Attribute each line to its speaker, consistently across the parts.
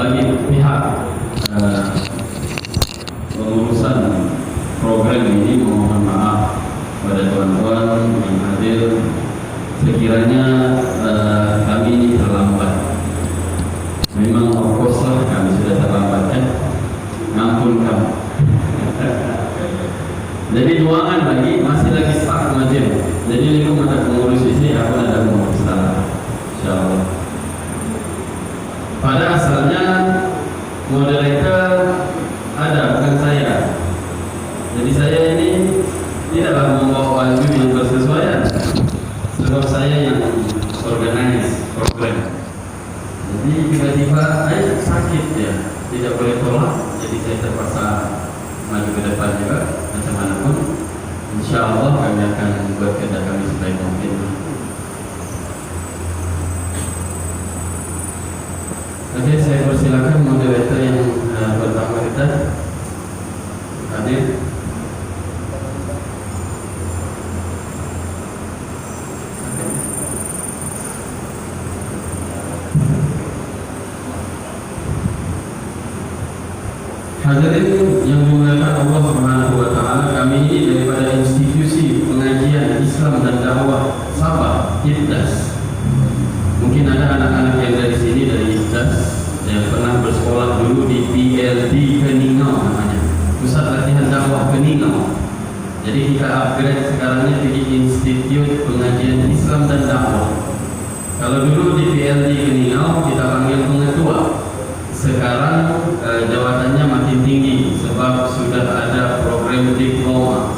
Speaker 1: bagi pihak pengurusan program ini mohon maaf pada tuan-tuan yang hadir. Sekiranya kami ini terlambat, memang of course lah kami sudah terlambat kan, ngampun kamu. Jadi doangan lagi, masih lagi start majlis. Jadi ini ada pengurus ini, aku ada pengurus tanah, insyaallah. Pada asalnya moderator ada, bukan saya. Jadi saya ini tidaklah membawa baju yang bersesuaian, sebab saya yang organize program. Jadi tiba-tiba sakit ya, tidak boleh tolak. Jadi saya terpaksa maju ke depan juga, macam mana pun. Insya Allah kami akan buat kerja kami sebaik mungkin. Oke, saya persilakan moderator yang pertama kita hadir. Hadirin yang dimuliakan Allah Subhanahu wa taala, kami ini daripada institusi pengajian Islam dan dakwah Sabah, IFDAS. Mungkin ada anak-anak yang dari sini dari IFDAS yang pernah bersekolah dulu di PLD Keningau namanya, Pusat Latihan Dakwah Keningau. Jadi kita upgrade sekarang ini di Institut Pengajian Islam dan Dakwah. Kalau dulu di PLD Keningau kita panggil pengetua. Sekarang jabatannya makin tinggi sebab sudah ada program diploma.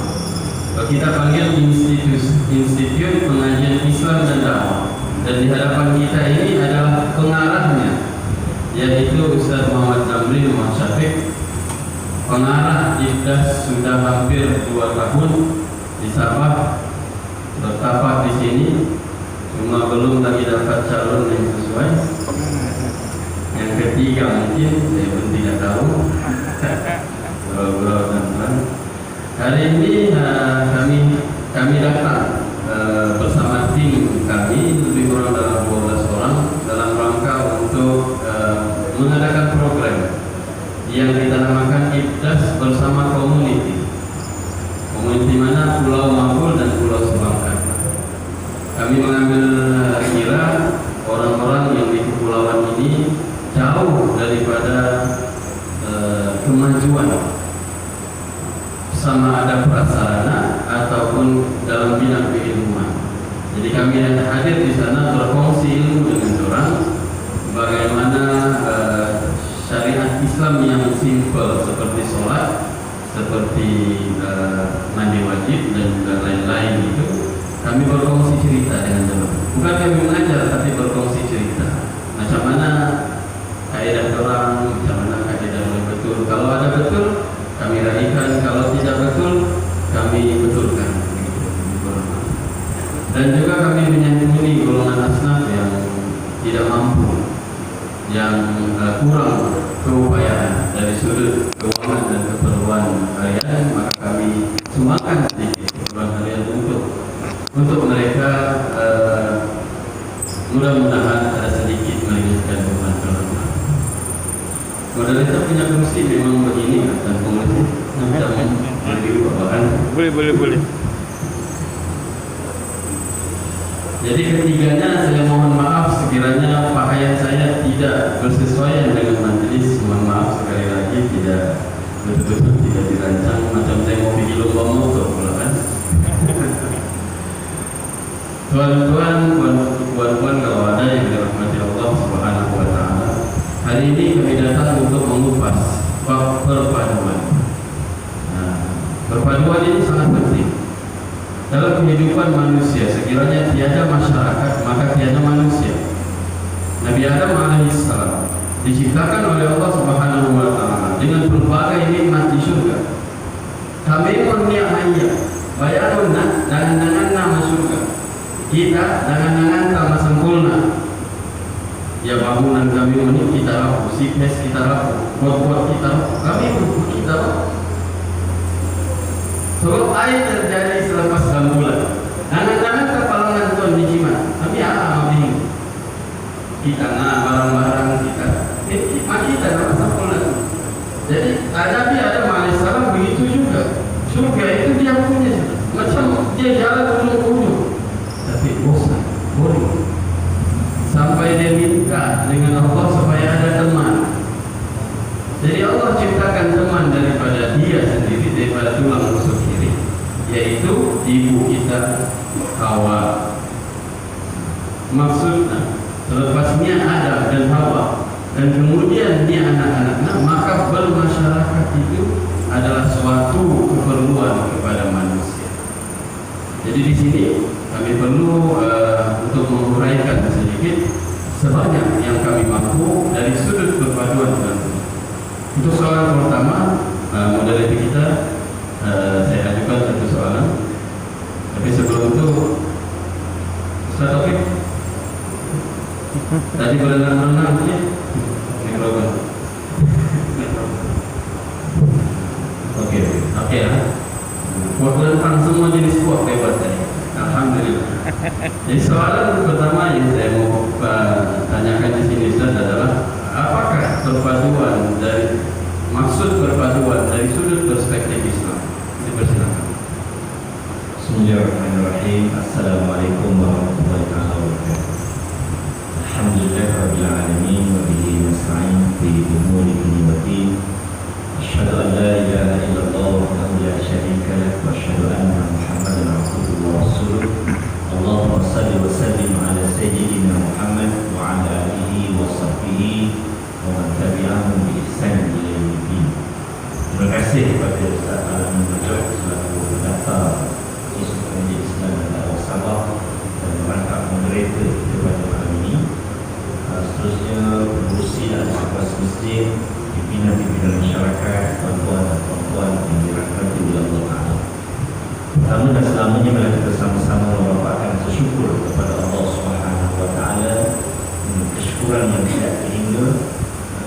Speaker 1: Kita panggil Institut Pengajian Islam dan Dakwah. Dan di hadapan kita ini adalah pengarahnya, yaitu Ustaz Muhammad Zamri Muhammad Syafiq. Pengarah IFDAS sudah hampir 2 tahun di Sabah, bertapa di sini, cuma belum lagi dapat calon yang sesuai. Yang ketiga mungkin saya pun tidak tahu. Hari ini kami datang bersama tim kami lebih kurang dalam 12 orang dalam rangka untuk mengadakan program yang kita namakan IFDAS bersama community. Community mana? Pulau Mapul dan Pulau Subangkan. Kami mengambil kira orang-orang yang di kepulauan ini jauh daripada kemajuan sama ada prasarana ataupun dalam bidang keilmuan. Jadi kami yang hadir di sana berkongsi ilmu dengan orang bagaimana syariat Islam yang simple seperti sholat, seperti mandi wajib dan lain-lain itu. Kami berkongsi cerita dengan orang. Bukan kami mengajar, tapi berkongsi cerita. Macam mana kaidah orang, macam mana kaidah yang betul. Kalau ada betul, kami raihkan. Kalau tidak betul, kami betulkan. Dan juga kami menyantuni golongan asnaf yang tidak mampu, yang kurang keupayaan dari sudut keuangan dan keperluan harian, maka kami sumbangkan sedikit keperluan harian untuk mereka. Mudah-mudahan ada sedikit meringankan beban keluarga. Moderator punya kursi memang begini dan pengurus boleh. Jadi ketiganya saya mohon maaf sekiranya pakaian saya tidak bersesuaian dengan majelis. Mohon maaf sekali lagi, tidak betul-betul tidak dirancang macam saya mau pergi lomba motor pula kan. Tuan-tuan, puan-puan, kalau ada yang dirahmati Allah Subhanahu wa taala, hari ini kami datang untuk mengupas bab perpaduan. Perpaduan ini sangat penting dalam kehidupan manusia. Sekiranya tiada masyarakat, maka tiada manusia. Nabi Adam alaihissalam diciptakan oleh Allah Subhanahu wa taala dengan berbagai nikmat di surga. Kami ni'maya, bayanuna dengan nama surga. Kita dengan sama sempurna. Ya bangunan kami ini kita laku, sipes kita laku, buat kita laku, kami kita laku. Sebab air terjadi selepas 6 bulan. Anak-anak kepalangan Tuhan di jimat. Tapi apa ini? Kita barang-barang kita Ini kita dalam satu lagi. Jadi Nabi Adam alaihissalam begitu juga. Surga itu dia punya, macam dia jalan ujung-ujung, tapi bosan, boring. Sampai dia minta dengan Allah supaya ada teman. Jadi Allah ciptakan teman daripada dia sendiri, daripada tulang rusuk kiri, yaitu ibu kita Hawa. Maksudnya selepasnya Adam dan Hawa dan kemudian dia anak-anaknya, maka bermasyarakat itu adalah suatu keperluan kepada manusia. Jadi di sini kami perlu untuk menguraikan sedikit sebanyak yang kami mampu dari sudut perpaduan dengan Tuhan. Untuk soalan pertama, moderator kita, saya ajukan satu soalan. Tapi sebelum itu, Ustaz Taufik, tadi berenang-renang ya? Mikrofon. Oke lah. Buat tentang semua jenis kuah bebas tadi. Alhamdulillah. Jadi soalan pertama yang saya mau tanyakan di sini Ustaz adalah, apakah perpaduan dari maksud perpaduan dari sudut perspektif Islam? Dipersilakan.
Speaker 2: Bismillahirrahmanirrahim. Assalamualaikum warahmatullahi wabarakatuh. Alhamdulillahirabbil alamin wa bihi nasta'in fi umuri dunya wa din. Asyhadu an la ilaha illallah wahdahu la syarika lah wa asyhadu anna Muhammadan abduhu wa rasuluh. Allahumma shalli wa sallim ala sayyidina Muhammad wa ala alihi wa sahbihi wa man tabi'ahum bi ihsan ila yaumil. Terima kasih kepada Ustaz Alamin Majid selaku pendaftar Institut Pendidikan Islam dan Dakwah Sabah dan merangkap moderator kita pada malam ini. Seterusnya pengurusi dan asas masjid, pimpinan-pimpinan masyarakat, tuan-tuan dan puan-puan yang dirahmati oleh Allah Taala. Pertama dan selamanya mari kita sama-sama merapatkan bersyukur kepada Allah Subhanahu Wa Taala, kesyukuran yang tidak terhingga.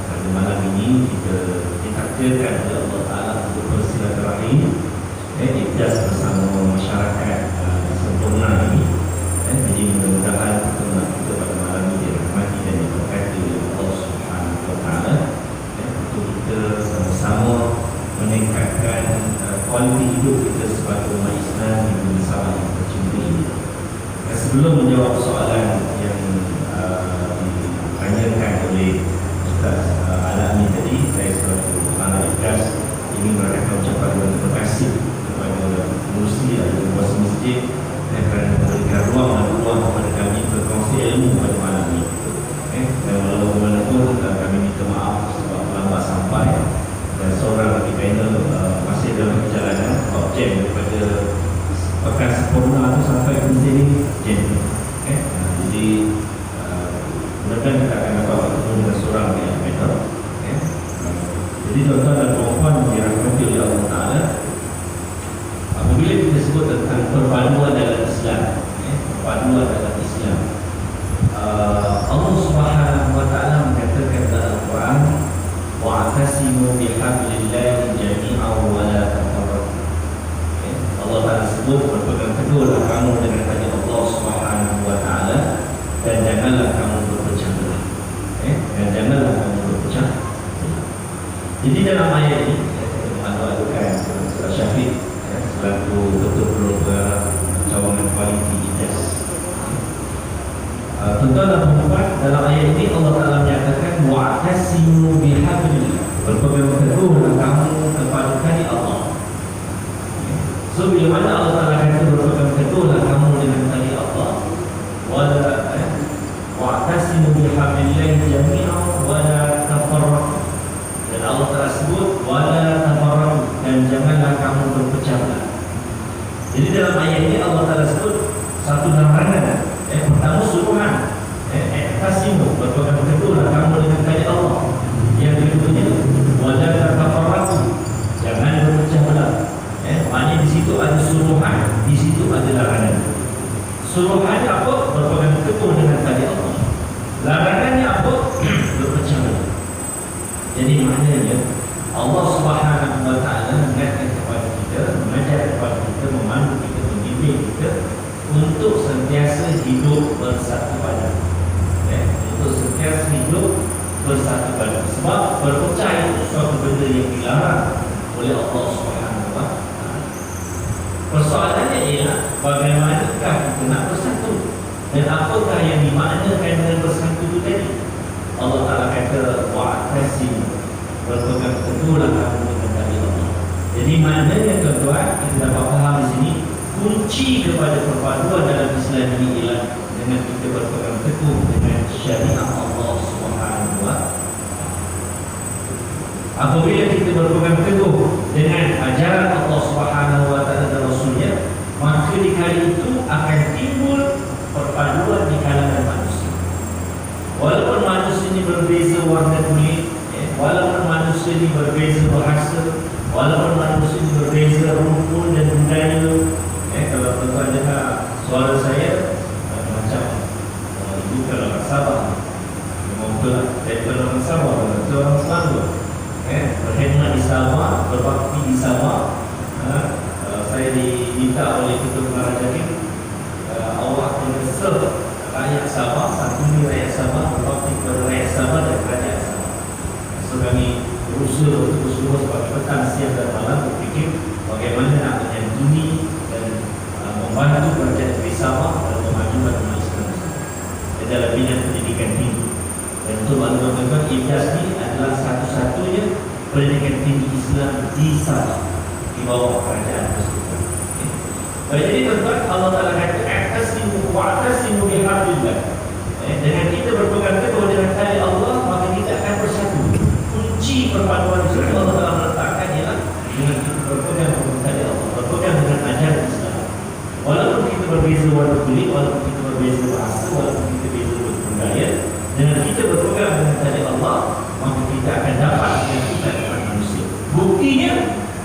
Speaker 2: Pada malam ini kita ditakdirkan oleh Allah Taala untuk bersilaturahim, ikhlas bersama masyarakat sempurna ini. Jadi mudah-mudahan pertemuan kita pada malam ini dirahmati dan diberkati oleh Allah Subhanahu Wa Taala, untuk kita sama-sama meningkatkan kualiti hidup kita sebagai umat Islam di bumi Sabah yang tercinta ini. Sebelum menjawab soalan yang ditanyakan oleh Ustaz Alamin tadi, saya selaku kepala ikhlas ingin meraihkan ucapan terima kasih kepada pengurusi dan penguasa masjid kerana memberikan ruang dan ruang kepada kami berkongsi ilmu pada malam ini. Dan walaupun bagaimanapun kami minta maaf sebab terlambat sampai dan seorang lagi panel masih dalam perjalanan jam daripada pekan sempurna itu sampai ke sini jam. Jadi mudah-mudahan kita akan dapat bertemu dengan seorang yang panel. Jadi tuan-tuan dan puan-puan yang dirahmati oleh Allah Taala, apabila kita sebut tentang perpaduan dalam Islam, perpaduan dalam Islam, Allah Subhanahu Wa Taala mengatakan dalam Al-Quran, wa'tasimu bihablillahi jami'an wa la tafarraqu. Allah Taala sebut, berpegang teguhlah kamu dengan tali Allah Subhanahu Wa Taala dan janganlah kamu berpecah belah. Dan janganlah kamu berpecah belah. Jadi dalam ayat ini mengadukan Ustaz Syafiq selaku Ketua Program Cawangan Kualiti ITES. Tuan-tuan dan puan-puan, dalam ayat ini Allah Taala menyatakan wa'tasimu bihablillah, berpegang teguhlah kamu kepada tali Allah. So bila mana Allah Taala kata berpegang teguhlah kamu dengan tali Allah, wa'tasimu bihablillah jami'an wa la tafarraqu. Dan Allah Taala sebut wala tafarraqu, dan janganlah kamu berpecah belah. Jadi dalam ayat ini Allah Taala sebut satu larangan. Pertama suruhan, tasimu, berpegang teguhlah kamu dengan tali Allah. Yang keduanya wala tafarraqu, jangan berpecah belah. Maknanya di situ ada suruhan, di situ ada larangan. Suruhannya apa? Berpegang teguh dengan tali Allah. Larangannya apa? Berpecah belah. Jadi maknanya Allah Subhanahu Wa Taala mengingatkan kepada kita, mengajar kepada kita, memandu kita, membimbing kita untuk sentiasa hidup bersatu padu. Untuk sentiasa hidup bersatukan. Sebab berpecah itu suatu benda yang dilarang oleh Allah Subhanahu wa Ta'ala. Persoalannya ialah bagaimanakah kita nak bersatu, dan apakah yang dimaknakan dengan bersatu itu tadi. Allah Ta'ala kata wa'tasimu, berpegang teguhlah kamu dengan tali Allah. Jadi maknanya tuan-tuan, kita dapat faham di sini kunci kepada perpaduan dalam Islam ini ialah dengan kita berpegang teguh dengan syariat Allah Subhanahu wa Ta'ala. Apabila kita berpegang teguh dengan ajaran Allah Subhanahu wa Ta'ala dan Rasulnya, maka di kali itu akan timbul perpaduan di kalangan manusia. Walaupun manusia ini berbeza warna kulit, walaupun manusia ini berbeza bahasa, walaupun manusia ini berbeza rumpun dan budaya. Kalau tuan-tuan dengar suara saya macam ibu kalau orang Sabah, memang daripada orang Sabah, orang Selangor, berkhidmat di Sabah, berbakti di Sabah. Saya diminta oleh Ketua Pengarah Jakim, awak kena serve rakyat Sabah, santuni rakyat Sabah, berbakti kepada rakyat Sabah dan kerajaan Sabah. So kami berusaha untuk semua sebagai petang, siang dan malam berfikir bagaimana nak menyantuni dan membantu kerajaan negeri Sabah dalam memajukan umat Islam dalam bidang pendidikan tinggi. Dan untuk maklumat tuan-tuan, IBDAS ni adalah satu-satunya pendidikan tinggi Islam di Sabah di bawah kerajaan tersebut. Jadi tuan-tuan, Allah Ta'ala kata a'tasimu wa'tasimu bihablillah. Dengan kita berpegang teguh dengan tali Allah, maka kita akan bersatu. Kunci perpaduan itu Allah Ta'ala meletakkan ialah dengan kita berpegang dengan tali Allah, berpegang dengan ajaran Islam. Walaupun kita berbeza warna kulit, walaupun kita berbeza bahasa, walaupun kita berbeza budaya, dengan kita berpegang dengan tali Allah, maka kita akan dapat yang kita dapat manusia. Buktinya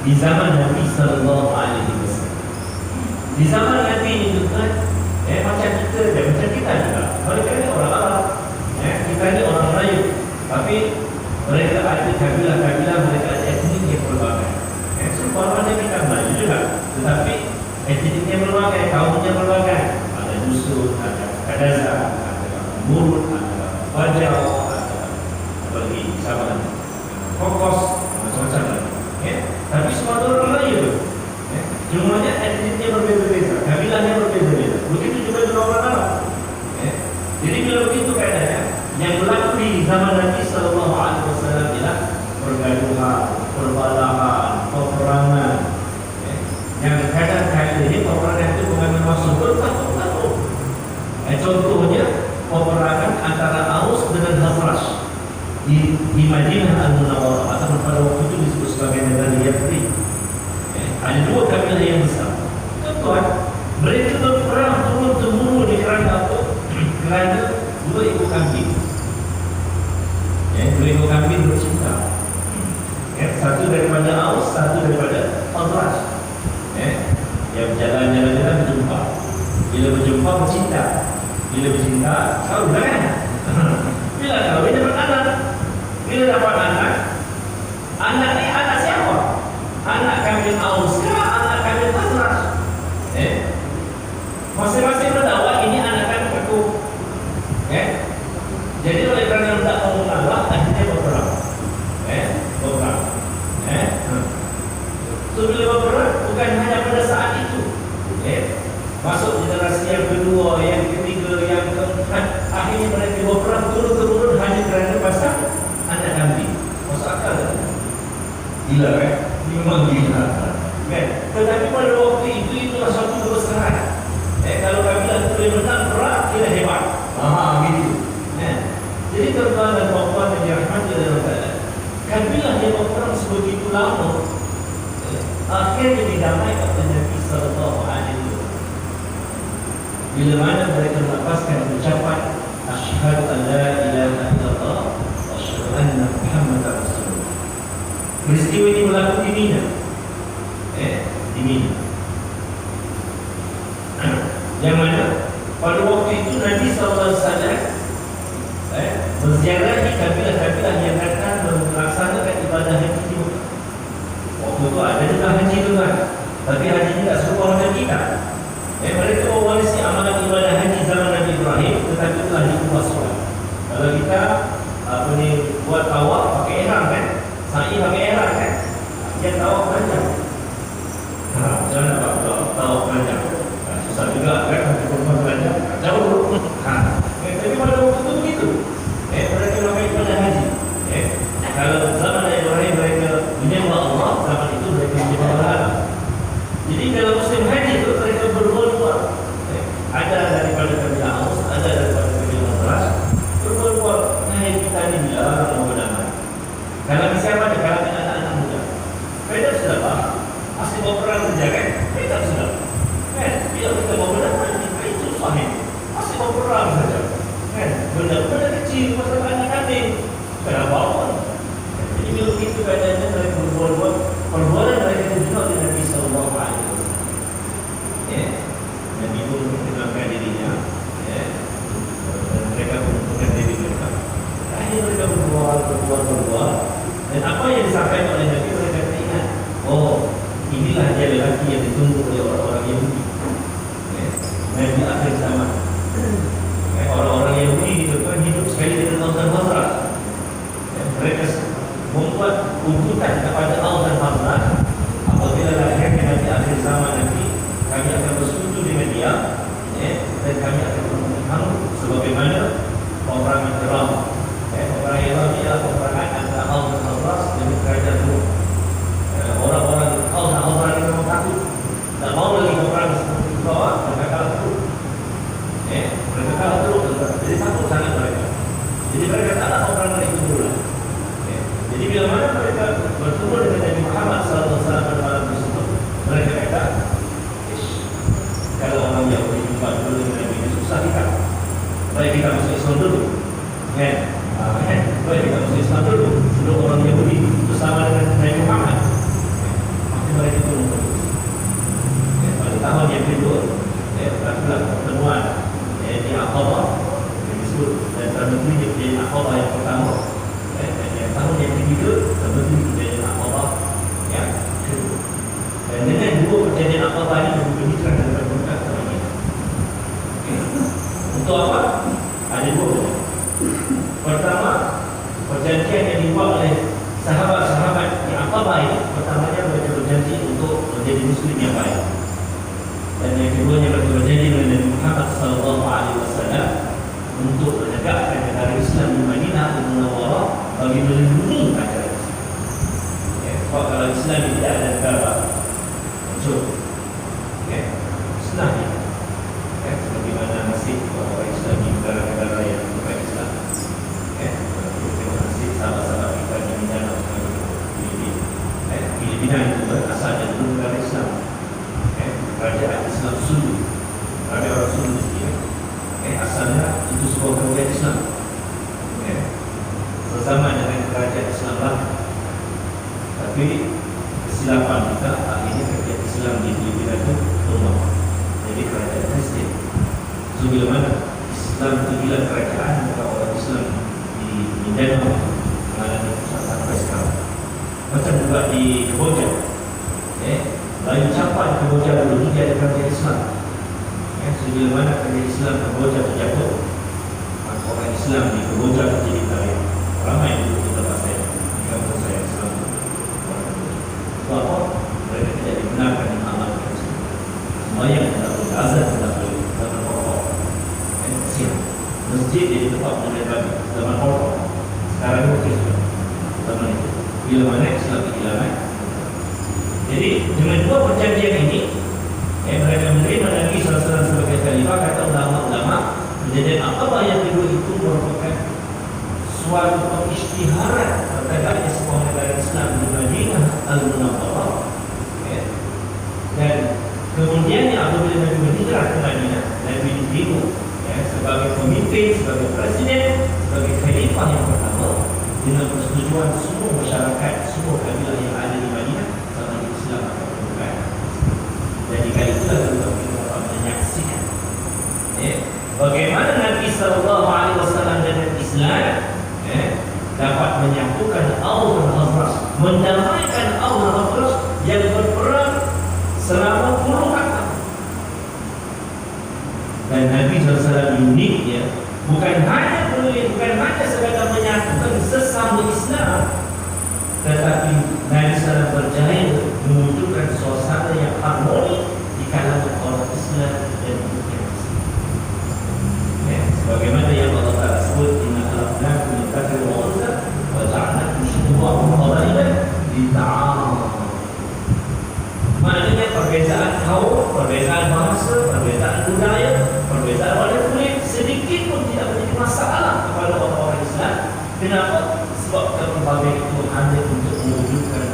Speaker 2: di zaman Nabi Sallallahu Alaihi Wasallam. Di zaman Nabi ini tuan, macam kita dan macam kita juga. Mereka ni orang Arab, kita ni orang Melayu, tapi mereka ada kabilah-kabilah, mereka ada etnik yang berbagai. Semuanya kita Melayu juga, tetapi etniknya berbagai, kaumnya berbagai. Ada Dusun, ada Kadazan, ada Murut, ada Bajau, ada apa lagi, sama Kokos, macam-macam lagi. Tapi semua orang Melayu. Cumanya etniknya berbeza-beza, kabilahnya berbeza-beza. Begitu juga dengan orang Arab. Jadi bila begitu keadaannya, yang berlaku di zaman Nabi Sallallahu Alaihi Wasallam ialah pergaduhan, perbalahan, peperangan. Yang kadang-kadang ini peperangan itu bukan maksud bertahun-tahun. Contohnya peperangan antara Aus dengan Khazraj di Madinah Al-Munawwarah, atau pada waktu itu disebut sebagai negara Yathrib. Ada dua kabilah yang besar. Tuan, mereka berperang turun-temurun di kerana apa? Kerana dua ekor kambing. Dua ekor kambing bercinta. Satu daripada Aus, satu daripada Khazraj. Yang berjalan-jalan berjumpa. Bila berjumpa bercinta. Bila bercinta, kahwin kan? Bila kahwin dapat anak. Bila dapat anak, anak ni anak siapa? Anak kambing Aus ke anak kambing Khazraj? Masing-masing berdakwah ini anak kambing aku. Jadi oleh kerana tidak mau mengalah, akhirnya berperang. Berperang. So bila berperang, bukan hanya pada saat itu. Masuk generasi yang kedua, yang ketiga, yang keempat, akhirnya mereka berperang turun-temurun hanya kerana pasal anak kambing. Masuk akal tak? Gila kan? Memang gila. Tetapi pada waktu itu, itulah satu kebesaran. Kalau kabilah itu boleh menang perang, kira hebat. Gitu. Jadi tuan-tuan dan puan-puan yang dirahmati oleh Allah Ta'ala, kabilah yang berperang sebegitu lama, akhirnya didamaikan oleh Nabi Sallallahu Alaihi Wasallam. Bila mana mereka melepaskan ucapan asyhadu an la ilaha illallah wa asyhadu anna Muhammadar Rasulullah. Peristiwa ini berlaku di Mina. Di Mina. Yang mana pada waktu itu Nabi SAW berziarahi kabilah-kabilah yang akan melaksanakan ibadah haji di Mekah. Waktu itu ada juga haji tuan, tapi haji ini tak serupa dengan kita. Mereka mewarisi amalan ibadah haji zaman Nabi Ibrahim, tetapi telah diubah solat. Kalau kita buat tawaf pakai ihram kan, sa'i pakai ihram kan, dia tawaf panjang. Macam mana nak buat tawaf panjang? Susah juga kan, kurban panjang jauh. Tapi pada waktu itu begitu. Mereka pakai ibadah haji. Kalau zaman Ibrahim mereka menyembah Allah, zaman itu mereka menyembah Allah. Jadi kalau musim haji itu mereka berbuat-buat. Ada daripada kerja Aus, ada daripada kerja Nasraj, berbuat-buat. Nah, kita ini dilarang menggunakan. Kalau siapa ada kalangan anak-anak muda, mereka sudah paham. Pasti mau perang saja kan? Mereka sudah. Bila kita mau gunakan, itu suami. Pasti mau perang saja. Benda-benda kecil pasal anak kambing, kenapa awal? Jadi bila begitu keadaannya mereka berbuat-buat, perbuatan mereka itu juga dengan Nabi Sallallahu Alaihi Wasallam. Nabi pun mengenalkan dirinya, dan mereka pun mengenalkan diri mereka. Akhirnya mereka berbuat, dan apa yang disampaikan oleh Nabi mereka ingat, oh inilah dia lelaki yang ditunggu oleh orang-orang Yahudi. Nabi akhir zaman. Orang-orang Yahudi itu kan hidup sekali dengan Aus dan Khazraj. Mereka membuat tuntutan kepada Aus dan Khazraj, apabila lahirnya Nabi akhir zaman nanti, kami akan bersekutu dengan dia, dan kami akan berperang sebagaimana peperangan Iram. Peperangan Iram ialah peperangan antara Aus dan Khazraj dengan kerajaan Rom. Orang-orang Aus dan Khazraj itu memang takut, tak mau lagi berperang seperti itu, mereka kalah terus. Mereka kalah terus, jadi takut sangat mereka. Jadi mereka tak nak orang itu dulu. Jadi bila mana mereka bertemu dengan Nabi Muhammad SAW pada malam tersebut, mereka kata, kalau orang Yahudi jumpa dulu dengan Nabi itu susah kita. Baik kita masuk Islam dulu. Baik kita masuk Islam dulu. Sebelum orang Yahudi bersama dengan Nabi Muhammad. Maka mereka itu menurut. Pada tahun yang kedua, berlakulah pertemuan di Aqabah yang disebut, dan terbentulnya di Aqabah yang pertama, dan yang tahun yang ketiga terbentulnya di Aqabah yang kedua. Dan dengan dua perjanjian Aqabah ini berhijrah dan berbuka ke Madinah. Untuk apa? Ada dua perjanjian. Pertama, perjanjian yang dibuat oleh sahabat-sahabat di Aqabah ini, pertamanya mereka berjanji untuk menjadi Muslim yang baik. Dan yang keduanya mereka berjanji dengan Nabi Muhammad SAW untuk menegakkan negara Islam di Madinah Munawwarah bagi melindungi negara Islam. Sebab kalau Islam tidak ada negara, hancur. Senang. Seperti mana nasib orang Islam di negara-negara yang bukan Islam. Terima kasih sahabat-sahabat kita di Mindanao, Filipina itu berasal dari negara Islam. Kerajaan Islam Sulu, ada orang Sulu di sini. Asalnya itu sebuah kerajaan Islam. Bersama dengan kerajaan Islam lah. Tapi kesilapan kita, akhirnya kerajaan Islam di Filipina itu tumbang. Jadi kerajaan Kristen. So bila mana Islam itu bila kerajaan, maka orang Islam di Mindanao mengalami pusat sampai sekarang. Macam juga di Kamboja. Lain capai Kamboja dulu dia ada kerajaan Islam. Sebila mana kerajaan Islam Kamboja terjatuh, maka orang Islam di Kamboja menjadi kaya. Ramai dulu di tempat saya, di kampung saya Islam. Sebab apa? Mereka tidak dibenarkan mengamalkan Islam. Semuanya tidak boleh, azan tidak boleh, zaman pokok. Masjid jadi tempat mulai bagi zaman pokok. Sekarang itu sudah zaman itu. Bila mana Islam kehilangan. Jadi dengan dua perjanjian ini, mereka menerima Nabi SAW sebagai khalifah. Kata ulama-ulama, perjanjian Aqabah yang kedua itu merupakan suatu pengisytiharan terkait sebuah negara Islam di Madinah Al-Munawwarah. Dan kemudiannya apabila Nabi berhijrah ke Madinah, Nabi diterima sebagai pemimpin, sebagai presiden, sebagai khalifah yang pertama, dengan persetujuan semua masyarakat, semua kabilah yang ada di Madinah. Islam akan berbukaan. Jadi kali itulah kita dapat menyaksikan bagaimana Nabi SAW dengan Islam dapat menyatukan Aus dan Khazraj, mendamaikan Aus dan Khazraj yang berperang selama puluhan tahun. Dan Nabi SAW unik, bukan hanya sekadar menyatukan sesama tetapi Nabi SAW berjaya menunjukkan suasana yang harmoni di kalangan orang Islam dan bukan Islam. Sebagaimana yang Allah Taala sebut, inna khalaqnakum min dzakarin wa untha wa ja'alnakum syu'uban wa qaba'ila lita'arafu. Maknanya perbezaan kaum, perbezaan bahasa, perbezaan budaya, perbezaan warna kulit sedikit pun tidak menjadi masalah kepada orang-orang Islam. Kenapa? Sebab berbagai itu hanya untuk mewujudkan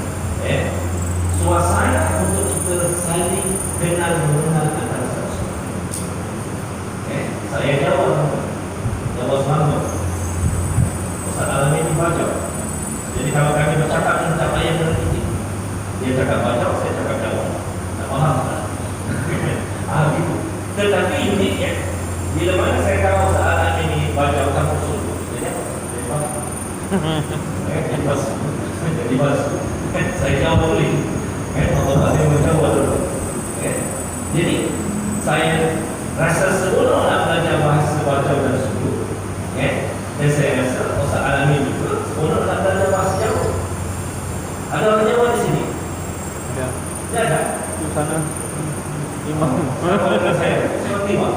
Speaker 2: suasana untuk kita saling kenal mengenal antara satu sama lain. Saya jawab selamat. Ustaz Alamin dibaca. Jadi kalau kami bercakap tentang ayat dan ini, dia cakap baca, saya cakap jawab. Tak faham tak? Gitu. Tetapi uniknya, bila mana saya tahu Ustaz Alamin ini baca utang usul, jadi apa? Jadi basuh. Saya jawab boleh. Allah ada yang menjawab dulu. Jadi saya rasa seronok nak belajar bahasa baca dan suku. Dan saya rasa Ustaz Alamin juga seronok nak belajar bahasa Jawa. Ada orang Jawa di sini?
Speaker 3: Ya.
Speaker 2: Ya ada.
Speaker 3: Di sana imam.
Speaker 2: Saya imam.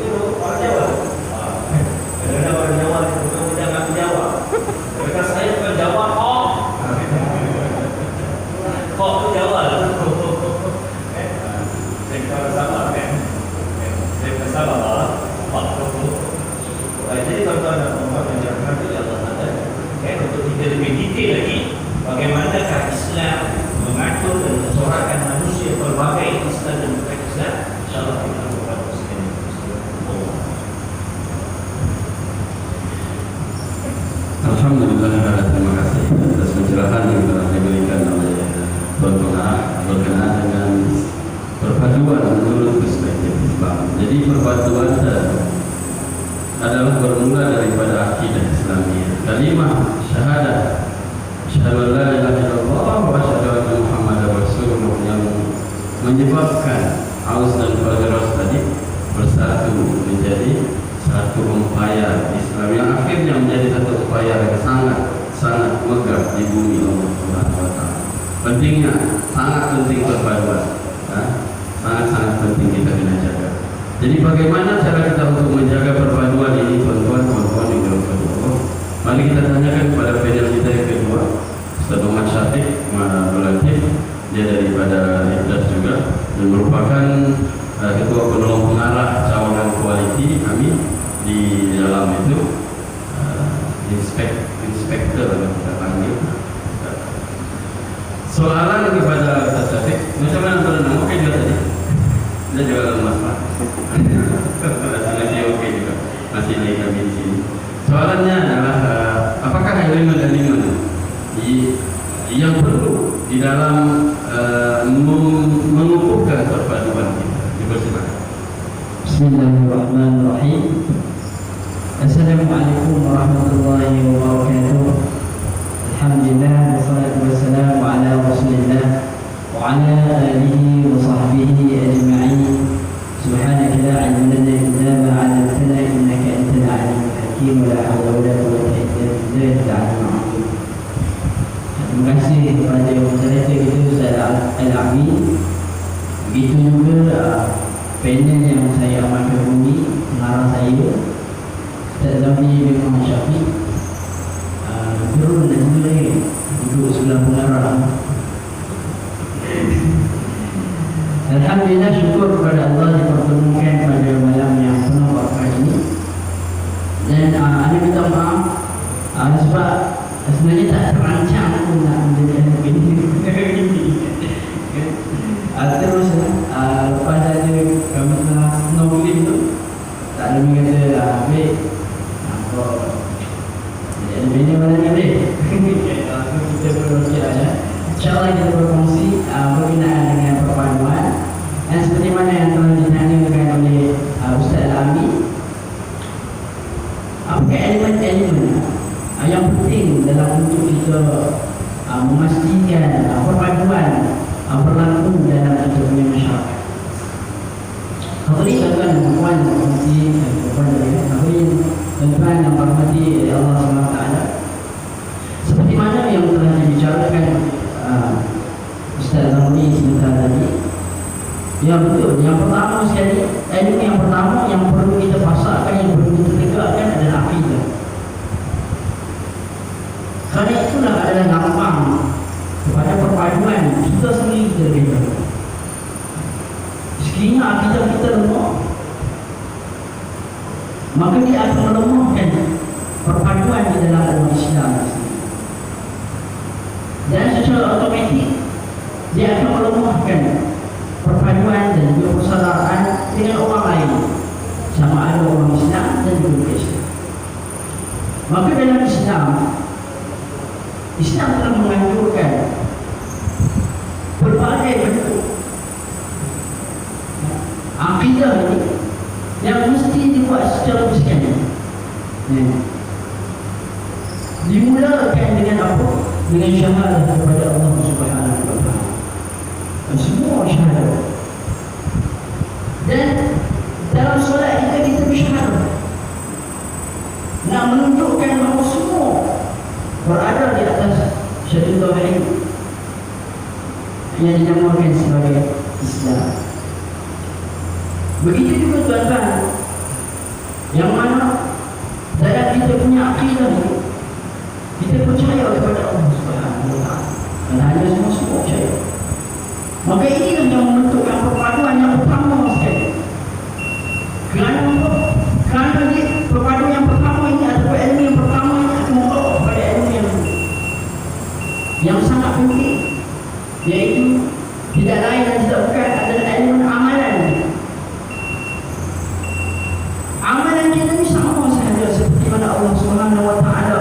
Speaker 2: Itu orang Jawa. Kadang-kadang orang Jawa jangan Jawa. Mereka saya bukan Jawa kok. Kok tu Jawa lah. Saya kata sabar kan. Saya kata sabar lah. Jadi tuan-tuan dan puan-puan menjalankan itu Allah Taala. Untuk kita lebih detail lagi, bagaimanakah Islam mengatur dan mencorakkan manusia berbagai Islam dan bukan Islam. InsyaAllah kita akan bersama.
Speaker 1: Alhamdulillah, terima kasih atas pencerahan yang telah diberikan oleh Tuan Pengarah berkenaan dengan perpaduan menurut perspektif Islam. Jadi perpaduan adalah bermula daripada akidah Islamiyah. Kalimah syahadat, asyhadu an la ilaha illallah wa asyhadu anna Muhammadar Rasulullah, yang menyebabkan Aus dan Khazraj tadi bersatu menjadi satu umpaya Islam yang akhirnya menjadi satu upaya yang sangat megah di bumi Allah Subhanahu wa taala. Pentingnya, sangat penting perpaduan. Sangat-sangat penting kita kena jaga. Jadi bagaimana cara kita untuk menjaga perpaduan ini, tuan-tuan yang dirahmati Allah? Mari kita tanyakan kepada panel kita yang kedua, Ustaz Muhammad Syafiq Mulatif. Dia daripada Ibdas juga dan merupakan ketua penolong pengarah cawangan kualiti kami di dalam itu, inspektor kita panggil. Soalan kepada Ustaz Syafiq, macam mana berenang? Okey juga tadi. Dia juga lemas Pak. Masih okey juga. Masih lagi kami di sini. Soalannya adalah apakah elemen-elemen yang perlu di dalam mengukuhkan perpaduan kita? Dipersilakan.
Speaker 4: Bismillahirrahmanirrahim. Assalamualaikum warahmatullahi wabarakatuh. Alhamdulillah, wassalatu wassalamu ala Rasulillah wa ala alihi wa sahbihi ajma'in. Subhanaka la ilma lana illa ma 'allamtana innaka antal 'alimul hakim wa la hawla wa la quwwata illa billahil 'aliyyil 'azim. Terima kasih kepada yang bercerita kita Ustaz Al-Amin. Begitu juga panel yang saya amat kagumi, pengarah saya Ustaz Zamri bin Muhammad Syafiq, turun dan mulai duduk sebelah pengarah. Alhamdulillah, syukur kepada Allah dipertemukan pada malam yang penuh berkah ini. Dan saya minta maaf sebab sebenarnya tak terancang pun nak menjadi anak ini. Terus lepas ada kami tengah snorkeling tu, tak ada yang kata baik jadi benda mana ni baik. Kita berkongsi aja. InsyaAllah kita berkongsi berkenaan dengan perpaduan. Dan seperti mana yang telah ditanyakan oleh Ustaz Al-Amin, apakah elemen-elemen yang penting dalam untuk kita memastikan perpaduan berlaku dalam kita punya masyarakat. Hadirin tuan-tuan dan puan yang berhormati, hadirin tuan-tuan yang berhormati Allah SWT, seperti mana Ya betul. Yang pertama sekali, ilmu yang pertama yang perlu kita pasakkan, yang perlu kita tegakkan adalah akidah. Kerana itulah adalah lambang kepada perpaduan kita sendiri terlebih dahulu. Sekiranya akidah kita lemah, maka dia akan melemahkan perpaduan di dalam umat Islam sendiri. Dan secara otomatik dia akan melemahkan perpaduan dan juga persaudaraan dengan orang lain, sama ada orang Islam dan juga Islam. Maka dalam Islam telah menganjurkan berbagai bentuk akidah ini yang mesti dibuat secara bersekala. Dimulakan dengan apa? Dengan syahadat kepada Allah Subhanahu wa taala. Semua syahadat. Dan dalam solat kita bersyahadat, nak menunjukkan bahawa semua berada di atas satu tauhid yang dinamakan sebagai Islam. Begitu juga tuan-tuan, yang mana dalam kita punya akidah ini, kita percaya kepada Allah Subhanahu wa taala. Dan hanya semua percaya. Maka inilah yang membentukkan perpaduan yang pertama sekali. Kerana apa? Kerana perpaduan yang pertama ini atau ilmu yang pertama ini akan membawa kepada ilmu yang sangat penting, iaitu tidak lain dan tidak bukan adalah ilmu amalan. Amalan kita ini sama sahaja seperti mana Allah Subhanahu wa taala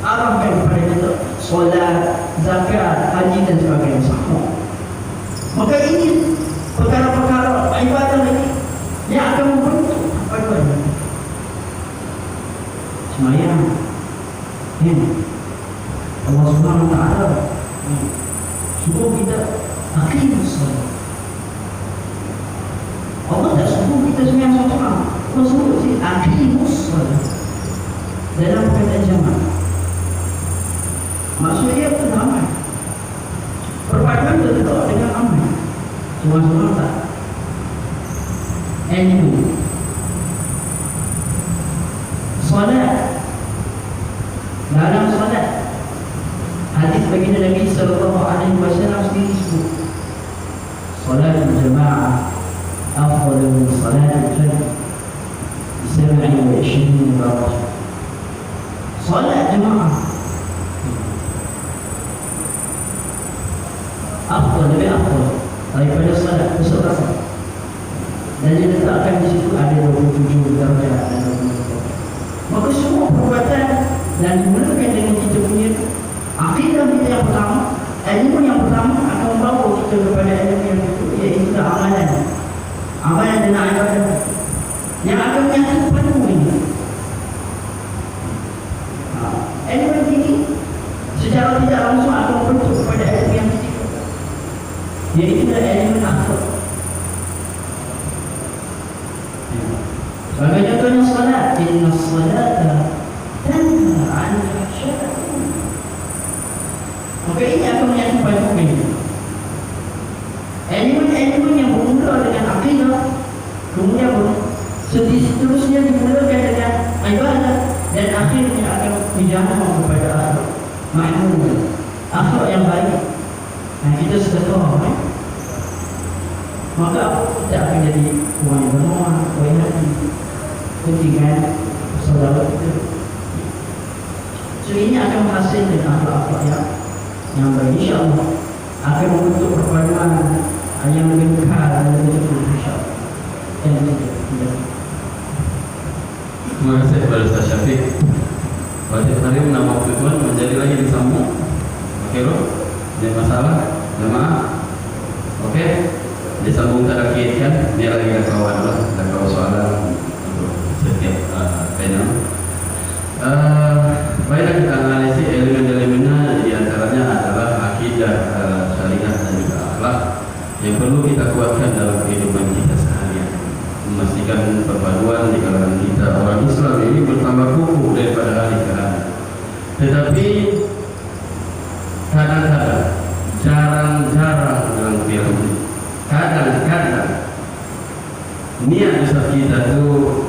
Speaker 4: arahkan kepada kita, solat, zakat, haji dan sebagainya, sama. Maka ini perkara-perkara ibadah ini yang akan membentuk perpaduan. Semayang, Allah Subhanahu wa taala suruh kita aqimus salat. Allah tak suruh kita sembahyang seorang. Allah suruh kita aqimus salat dalam perkataan jamaah. Maksudnya itu amal. Perpaduan terletak dengan amal. Semua-semua tak. Ilmu. Salat. Dalam salat, hadis baginda Nabi sallallahu alaihi wasallam sendiri sebut, salat jamaah afdalu min salat al-fajr bi 27 darajah. Salat jamaah afdal, lebih afdal daripada salat berseorang. Dan dia letakkan di situ ada 27 darjah dan 27. Maka semua perbuatan dan dimulakan dengan kita punya akidah kita yang pertama, ilmu yang pertama akan membawa kita kepada ilmu yang kedua, iaitu amalan. Amalan dan ibadah yang akan menyatukan ini. Ilmu ini secara tidak langsung akan membentuk kepada ilmu yang ketiga, iaitu ilmu akhlak. Sebagai contohnya salat, inna salata tanha 'anil fahsya'i. Maka ini akan menyatukan ini. Ilmu yang bermula dengan akidah, kemudian seterusnya dimulakan dengan ibadah, dan akhirnya akan menjamah kepada akhlak mahmud, akhlak yang baik. Nah, kita sudah tahu, maka kita akan jadi orang yang bermohon, orang yang hati, ketinggalan saudara kita. So ini akan menghasilkan akhlak-akhlak yang baik, insya-Allah akan membentuk perpaduan yang lebih kekal dan lebih teguh, insya-Allah.
Speaker 1: Terima kasih kepada Ustaz Syafiq. Wajib hadir nama tuan menjadi lagi disambung. Okey, bro? Ada masalah? Jemaah? Okey? Disambung terakhir kan? Dia lagi dah kawan lah, dah kawan soalan untuk setiap panel. Baiklah, kita analisis elemen-elemennya. Di antaranya adalah akidah, syariat dan juga akhlak yang perlu kita kuatkan dalam kehidupan kita seharian, memastikan perpaduan di kalangan kita orang Islam ini bertambah kukuh daripada hari ke hari. Tetapi kadang-kadang, jarang-jarang dalam film, kadang-kadang biasa kita tu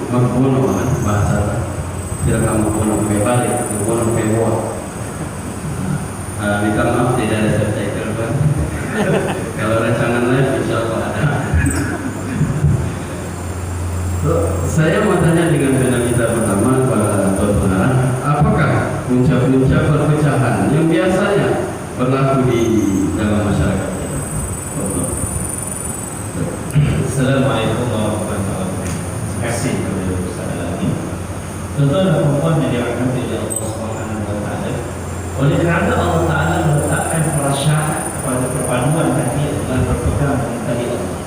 Speaker 1: membunuh kan bahasa kira kamu bunuh balik, membunuh pewa. Minta maaf tidak ada subtitle kan. Kalau rancangan live insya Allah ada. So, saya mau tanya dengan panel kita pertama kepada Tuan Pengarah, apakah puncak-puncak perpecahan yang biasanya berlaku di dalam masyarakat?
Speaker 2: Assalamualaikum warahmatullahi wabarakatuh. Terima kasih kepada Ustaz Alami. Tuan-tuan dan puan-puan yang dirahmati oleh Allah Subhanahu wa taala. Oleh kerana Allah Taala meletakkan prasyarat kepada perpaduan tadi adalah berpegang dengan tali Allah.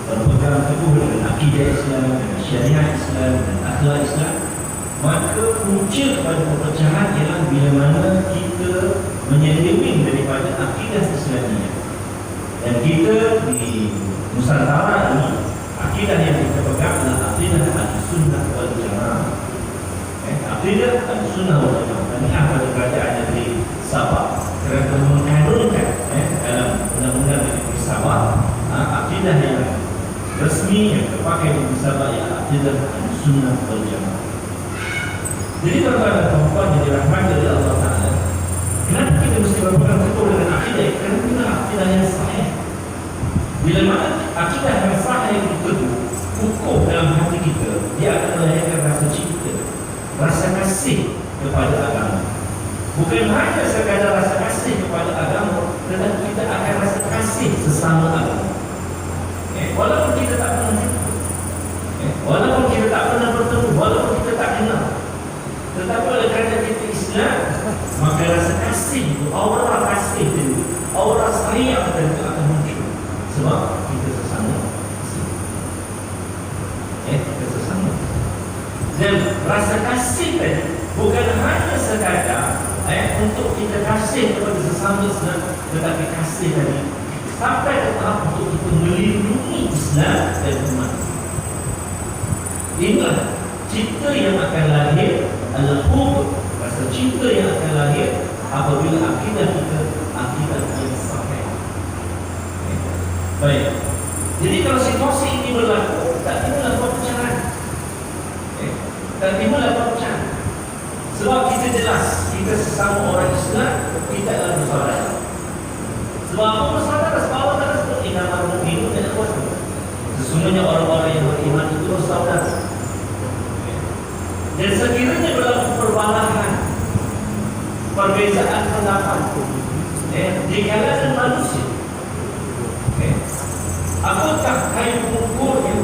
Speaker 2: Berpegang teguh dengan akidah Islam, dengan syariat Islam dan akhlak Islam. Maka punca kepada perpecahan ialah bila mana kita menyeleweng daripada akidah Islamiyah. Dan kita di Nusantara ini, akidah yang kita pegang adalah akidah Ahlussunnah wal Jamaah. Akidah Ahlussunnah wal Jamaah ini apa di kerajaan negeri Sabah kerana mengkanunkan dalam undang-undang negeri Sabah akidah yang resmi yang terpakai di negeri Sabah ialah akidah Ahlussunnah wal Jamaah. Jadi tuan-tuan dan puan-puan yang dirahmati oleh Allah Taala, kenapa kita mesti berpegang teguh dengan akidah? Kerana kita akidah yang sahih. Bila mana akidah yang sahih itu teguh, kukuh dalam hati kita, dia akan melahirkan rasa cinta, rasa kasih kepada agama. Bukan hanya sekadar rasa kasih kepada agama, tetapi kita akan rasa kasih sesama agama. Walaupun kita tak pernah jumpa, walaupun kita tak pernah bertemu, walaupun kita tak kenal, tetapi oleh kerana kita Islam, maka rasa kasih itu, aura kasih itu, aura sayang itu akan muncul. Sebab kita sesama kita sesama. Dan rasa kasih tadi bukan hanya sekadar untuk kita kasih kepada sesama Islam, tetapi kasih tadi sampai ke tahap untuk kita melindungi Islam dan umat. Ingat, cinta yang akan lahir adalah hub, rasa cinta yang akan lahir apabila akidah kita akidah yang sahih. Baik. Jadi kalau situasi ini berlaku, tak timbullah perpecahan. Tak timbullah perpecahan. Sebab kita jelas, kita sesama orang Islam, kita adalah bersaudara. Sebab apa bersaudara? Sebab Allah Taala sebut innamal mu'minuna ikhwatun. Sesungguhnya orang-orang yang beriman itu bersaudara. Dan sekiranya berlaku perbalahan, perbezaan pendapat di kalangan manusia, apakah kayu pengukurnya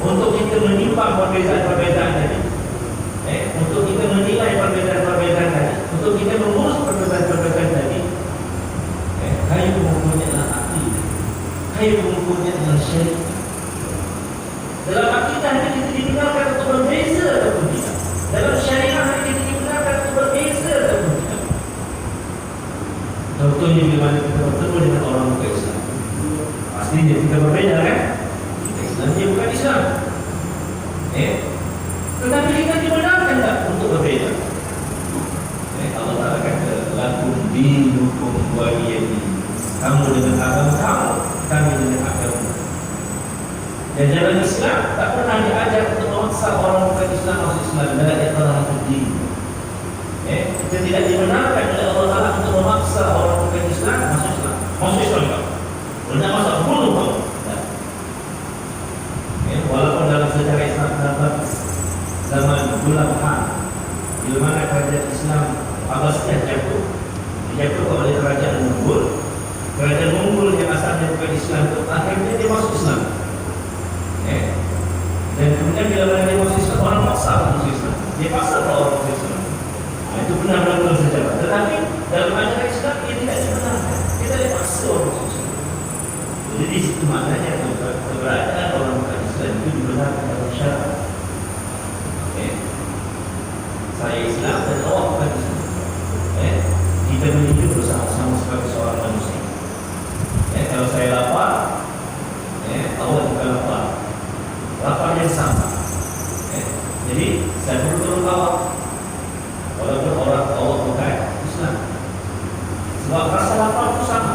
Speaker 2: untuk kita menimbang perbezaan-perbezaan tadi, untuk kita menilai perbezaan-perbezaan tadi, untuk kita mengurus perbezaan-perbezaan tadi? Kayu pengukurnya adalah akidah, kayu pengukurnya adalah syariat. Dalam akidah kita dibenarkan untuk berbeza ataupun tidak. Dalam syariat kita dibenarkan untuk berbeza ataupun tidak. Contohnya bila mana kita bertemu dengan orang bukan Islam, pastinya kita berbeza kan? Kita Islam, dia bukan Islam. Tetapi kita dibenarkan tak untuk berbeza? Allah Ta'ala kata, lakum dinukum waliyadin. Kamu dengan agama kamu, kami dengan agama. Dan jalan Islam tak pernah diajar untuk memaksa orang bukan Islam masuk Islam. Dan ikrah din. Kita tidak dibenarkan oleh Allah Ta'ala untuk memaksa orang bukan Islam masuk Islam. Masuk Islam tak? Tidak masuk, bunuh kamu. Walaupun dalam sejarah Islam terdapat zaman Ghulam Khan, di mana kerajaan Islam Abbasiyah jatuh, dijatuh oleh kerajaan Mongol. Kerajaan Mongol yang asalnya bukan Islam itu akhirnya dia masuk Islam. Dan kemudian bila mana dia masuk Islam, orang paksa masuk Islam. Dia paksa orang masuk Islam. Itu benar dalam sejarah. Tetapi dalam ajaran Islam ia tidak dibenarkan. Kita dipaksa orang masuk Islam. Jadi di situ maknanya keberadaan orang bukan Islam itu dibenarkan dalam syariat. Saya Islam dan awak bukan Islam. Kita hidup bersama-sama sebagai seorang manusia. Kalau saya lapar, awak juga lapar. Lapar yang sama. Jadi saya perlu tolong awak, walaupun orang awak bukan Islam. Sebab rasa lapar itu sama.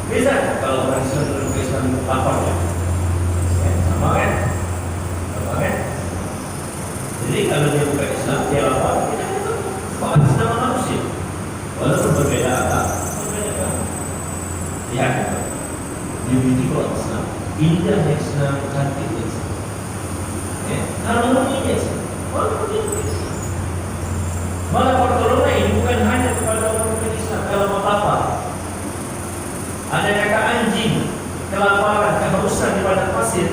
Speaker 2: Beza kalau orang Islam dan orang Islam lapar ya? Sama kan? bukan Islam, dia lapar. Sebab Islam manusia. Walaupun berbeda agama, berbeda agama. Lihat, beauty of Islam, indah Islam, cantik Islam. Harmoni Islam, walaupun dia bukan Islam. Malah pertolongan ini bukan hanya kepada orang bukan Islam. Kalau apa-apa, ada kata anjing, kelaparan, kehausan di padang pasir,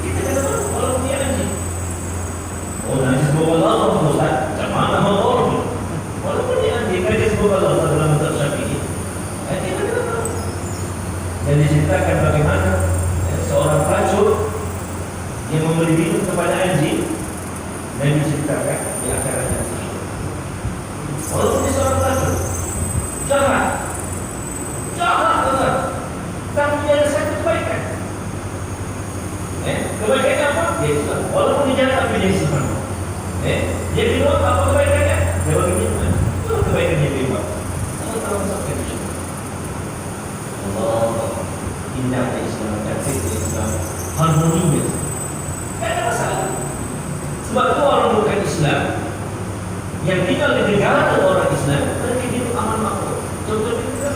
Speaker 2: kita kata walaupun dia anjing. Oh, najis bawa Allah, Ustaz. Macam mana Allah? Walaupun dia anjing, najis bawa Allah dalam mazhab Syafi'i. Kita kata. Dan diceritakan bagaimana seorang pelacur yang memberi minum kepada anjing, dan diceritakan di akhir ayat ini. Walaupun dia seorang pelacur, jahat, benar. Tapi dia ada satu kebaikan. Kebaikannya apa? Dia Islam. Walaupun dia jahat, tapi dia Islam. Dia minum apa kebaikannya? Dia bagi minum. Itu kebaikan dia minum. Allah tahu sampai di sini. Allah, indahnya Islam, cantiknya Islam, harmoninya. Tak ada masalah. Sebab itu orang bukan Islam yang tinggal di negara orang Islam, mereka hidup aman makmur. Contoh kita,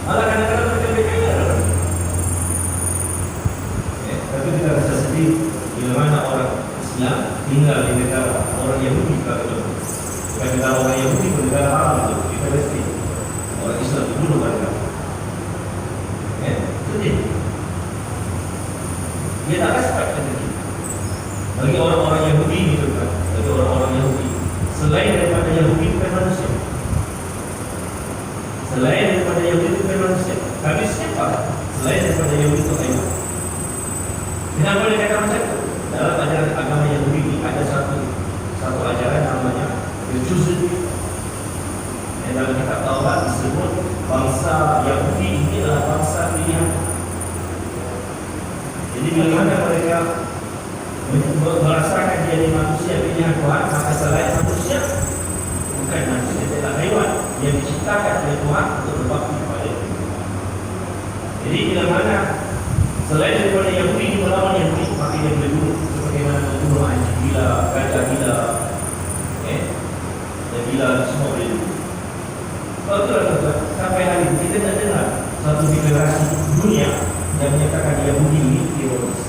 Speaker 2: malah kadang-kadang mereka berkaya. Tapi kita rasa sedih bila mana orang Islam tinggal di negara orang Yahudi. Bukan negara orang Yahudi, bukan negara Arab itu. Kita mesti orang Islam dulu mereka. Sedih. Dia tak respect kita. Bagi orang-orang Yahudi itu kan, bagi orang-orang Yahudi, selain daripada Yahudi bukan manusia. Selain daripada Yahudi bukan manusia. Tapi siapa? Selain daripada Yahudi itu ayat. Kenapa dia kata macam itu? Dalam ajaran agama Yahudi ini ada satu ajaran namanya Al-Juz'i. Yang dalam kitab Taurat disebut bangsa Yahudi ini adalah bangsa pilihan. Jadi bila mana mereka merasakan jadi manusia pilihan Tuhan, maka selain manusia, bukan manusia, adalah haiwan yang diciptakan oleh Tuhan untuk berbakti kepada Tuhan. Jadi bila mana selain daripada Yahudi ini melawan Yahudi, maka dia boleh bunuh sebagaimana membunuh anjing gila, gajah gila, dan gila semua boleh bunuh. Kalau itulah sampai hari ini kita tak dengar satu deklarasi dunia yang menyatakan Yahudi ini teroris.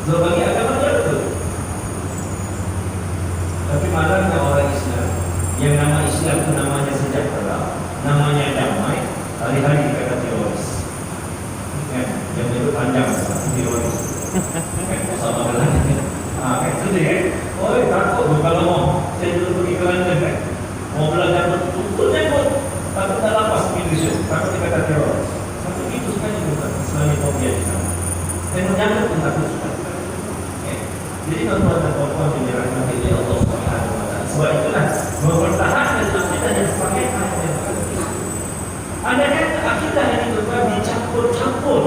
Speaker 2: So bagi agama dia betul. Tapi malangnya orang Islam yang nama Islam itu namanya sejahtera, namanya damai, hari-hari dikata teroris. Yang itu panjang teroris. Sama dengan kan sedih kan? Oh, takut kalau mau saya dulu pergi ke London kan, mau belajar betul pun takut tak lapas Indonesia, takut dikata teroris. Satu itu sekali bukan Islamofobia di sana. Dan menjaga pun takut sekali. Jadi tuan-tuan dan puan-puan yang dirahmati oleh Allah Subhanahu wa taala. Sebab itulah mempertahankan akidah yang sahih yang ada kan akidah yang tuan dicampur-campur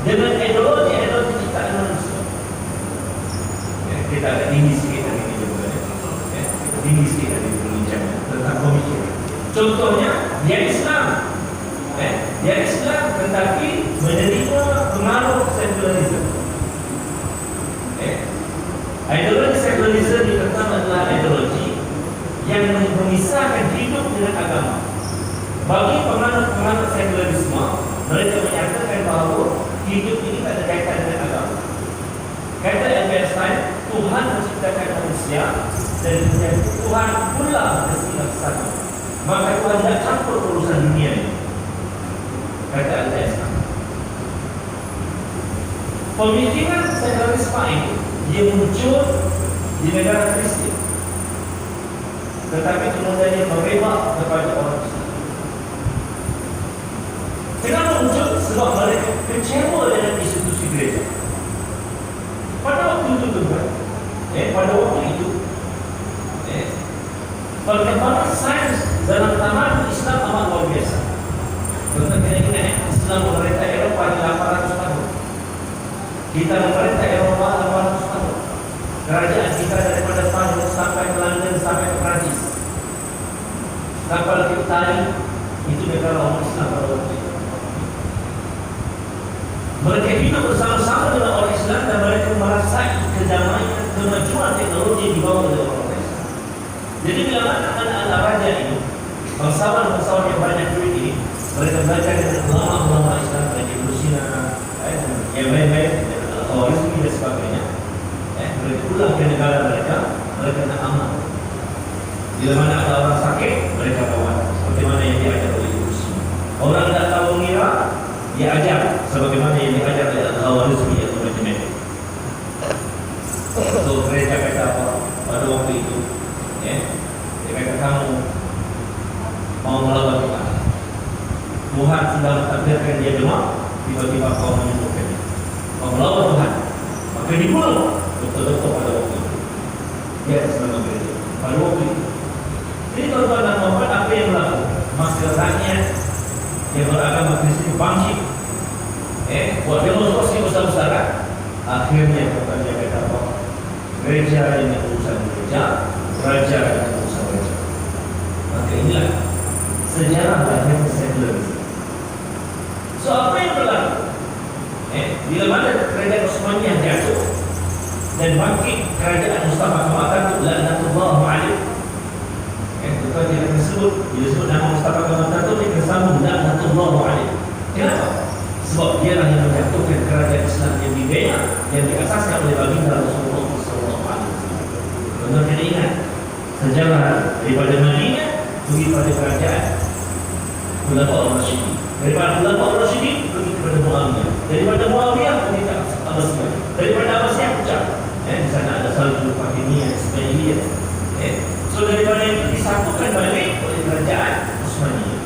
Speaker 2: dengan ideologi ciptaan manusia. Kita ada tinggi sikit hari ini juga. Kita tinggi sikit hari ini berbincang tentang pemikiran. Contohnya dia Islam. Dia Islam tetapi menerima pengaruh sekularisme. Ideologi sekularisme di pertama adalah ideologi yang memisahkan hidup dengan agama. Bagi penganut sekularisme, mereka menyatakan bahawa hidup ini tak ada kaitan dengan agama. Kata Albert Einstein, Tuhan menciptakan manusia dan Tuhan pula bersikap sama. Maka Tuhan tidak campur urusan dunia ini. Kata Albert Einstein. Pemikiran sekularisme ini dia muncul di negara Kristian, tetapi kemudian dia merebak kepada orang Islam. Kenapa muncul? Sebab mereka kecewa dengan institusi gereja. Pada waktu itu tuan, pada waktu itu, perkembangan sains dalam taman Islam amat luar biasa. Contoh kira-kira Islam memerintah Eropah di 800 tahun. Kita memerintah Eropah 800 tahun. Kerajaan kita daripada Spanyol sampai ke London sampai ke Perancis. Kapal Itali itu negara orang Islam pada waktu itu. Mereka hidup bersama-sama dengan orang Islam dan mereka merasai kedamaian, kemajuan teknologi di bawah oleh orang Islam. Jadi bila anak-anak raja ini, bangsawan-bangsawan yang banyak duit ini, mereka belajar dengan ulama-ulama Islam, mereka bersina, yang baik-baik, Al-Khawarizmi dan sebagainya. Mereka pulang ke negara mereka, mereka nak aman. Bila mana ada orang sakit, mereka bawa. Seperti mana yang diajar oleh Ibu Sina. Orang tak tahu mengira, dia ajar sebagaimana yang diajar oleh Al-Khawarizmi atau macam-macam. So, mereka kata apa pada waktu itu? Dia kata, kamu mau melawan Tuhan. Tuhan sudah mentakdirkan dia demam, tiba-tiba kau menyembuhkan dia. Kau melawan Tuhan, maka dibunuh doktor-doktor pada waktu itu. Dia selama berada pada waktu itu. Jadi tuan-tuan dan puan, apa yang berlaku? Masa rakyat yang beragama Kristian bangkit, buat demonstrasi besar-besaran. Akhirnya tuan-tuan dia kata apa? Gereja dengan urusan gereja, raja dengan urusan raja. Maka inilah sejarah lahirnya sekularisme. So apa yang berlaku? Bila mana kerajaan Utsmaniyah jatuh dan bangkit kerajaan Mustafa Kemal Atatürk laknatullah alaih. Tuan dia tersebut, bila sebut nama Mustafa Kemal Atatürk dia tersambung laknatullah alaih. Kenapa? Sebab dia lah yang menjatuhkan kerajaan Islam yang dibina, yang diasaskan oleh baginda Rasulullah SAW. Tuan kena ingat sejarah daripada Madinah pergi pada kerajaan Khulafaur Rasyidin, daripada Khulafaur Rasyidin pergi kepada Muawiyah, daripada Muawiyah pergi ke Abbasiyah, daripada Abbasiyah pecah. Di sana ada Salju, Fatimiyah, Ismailiyah. So daripada itu disatukan balik oleh kerajaan Utsmaniyah.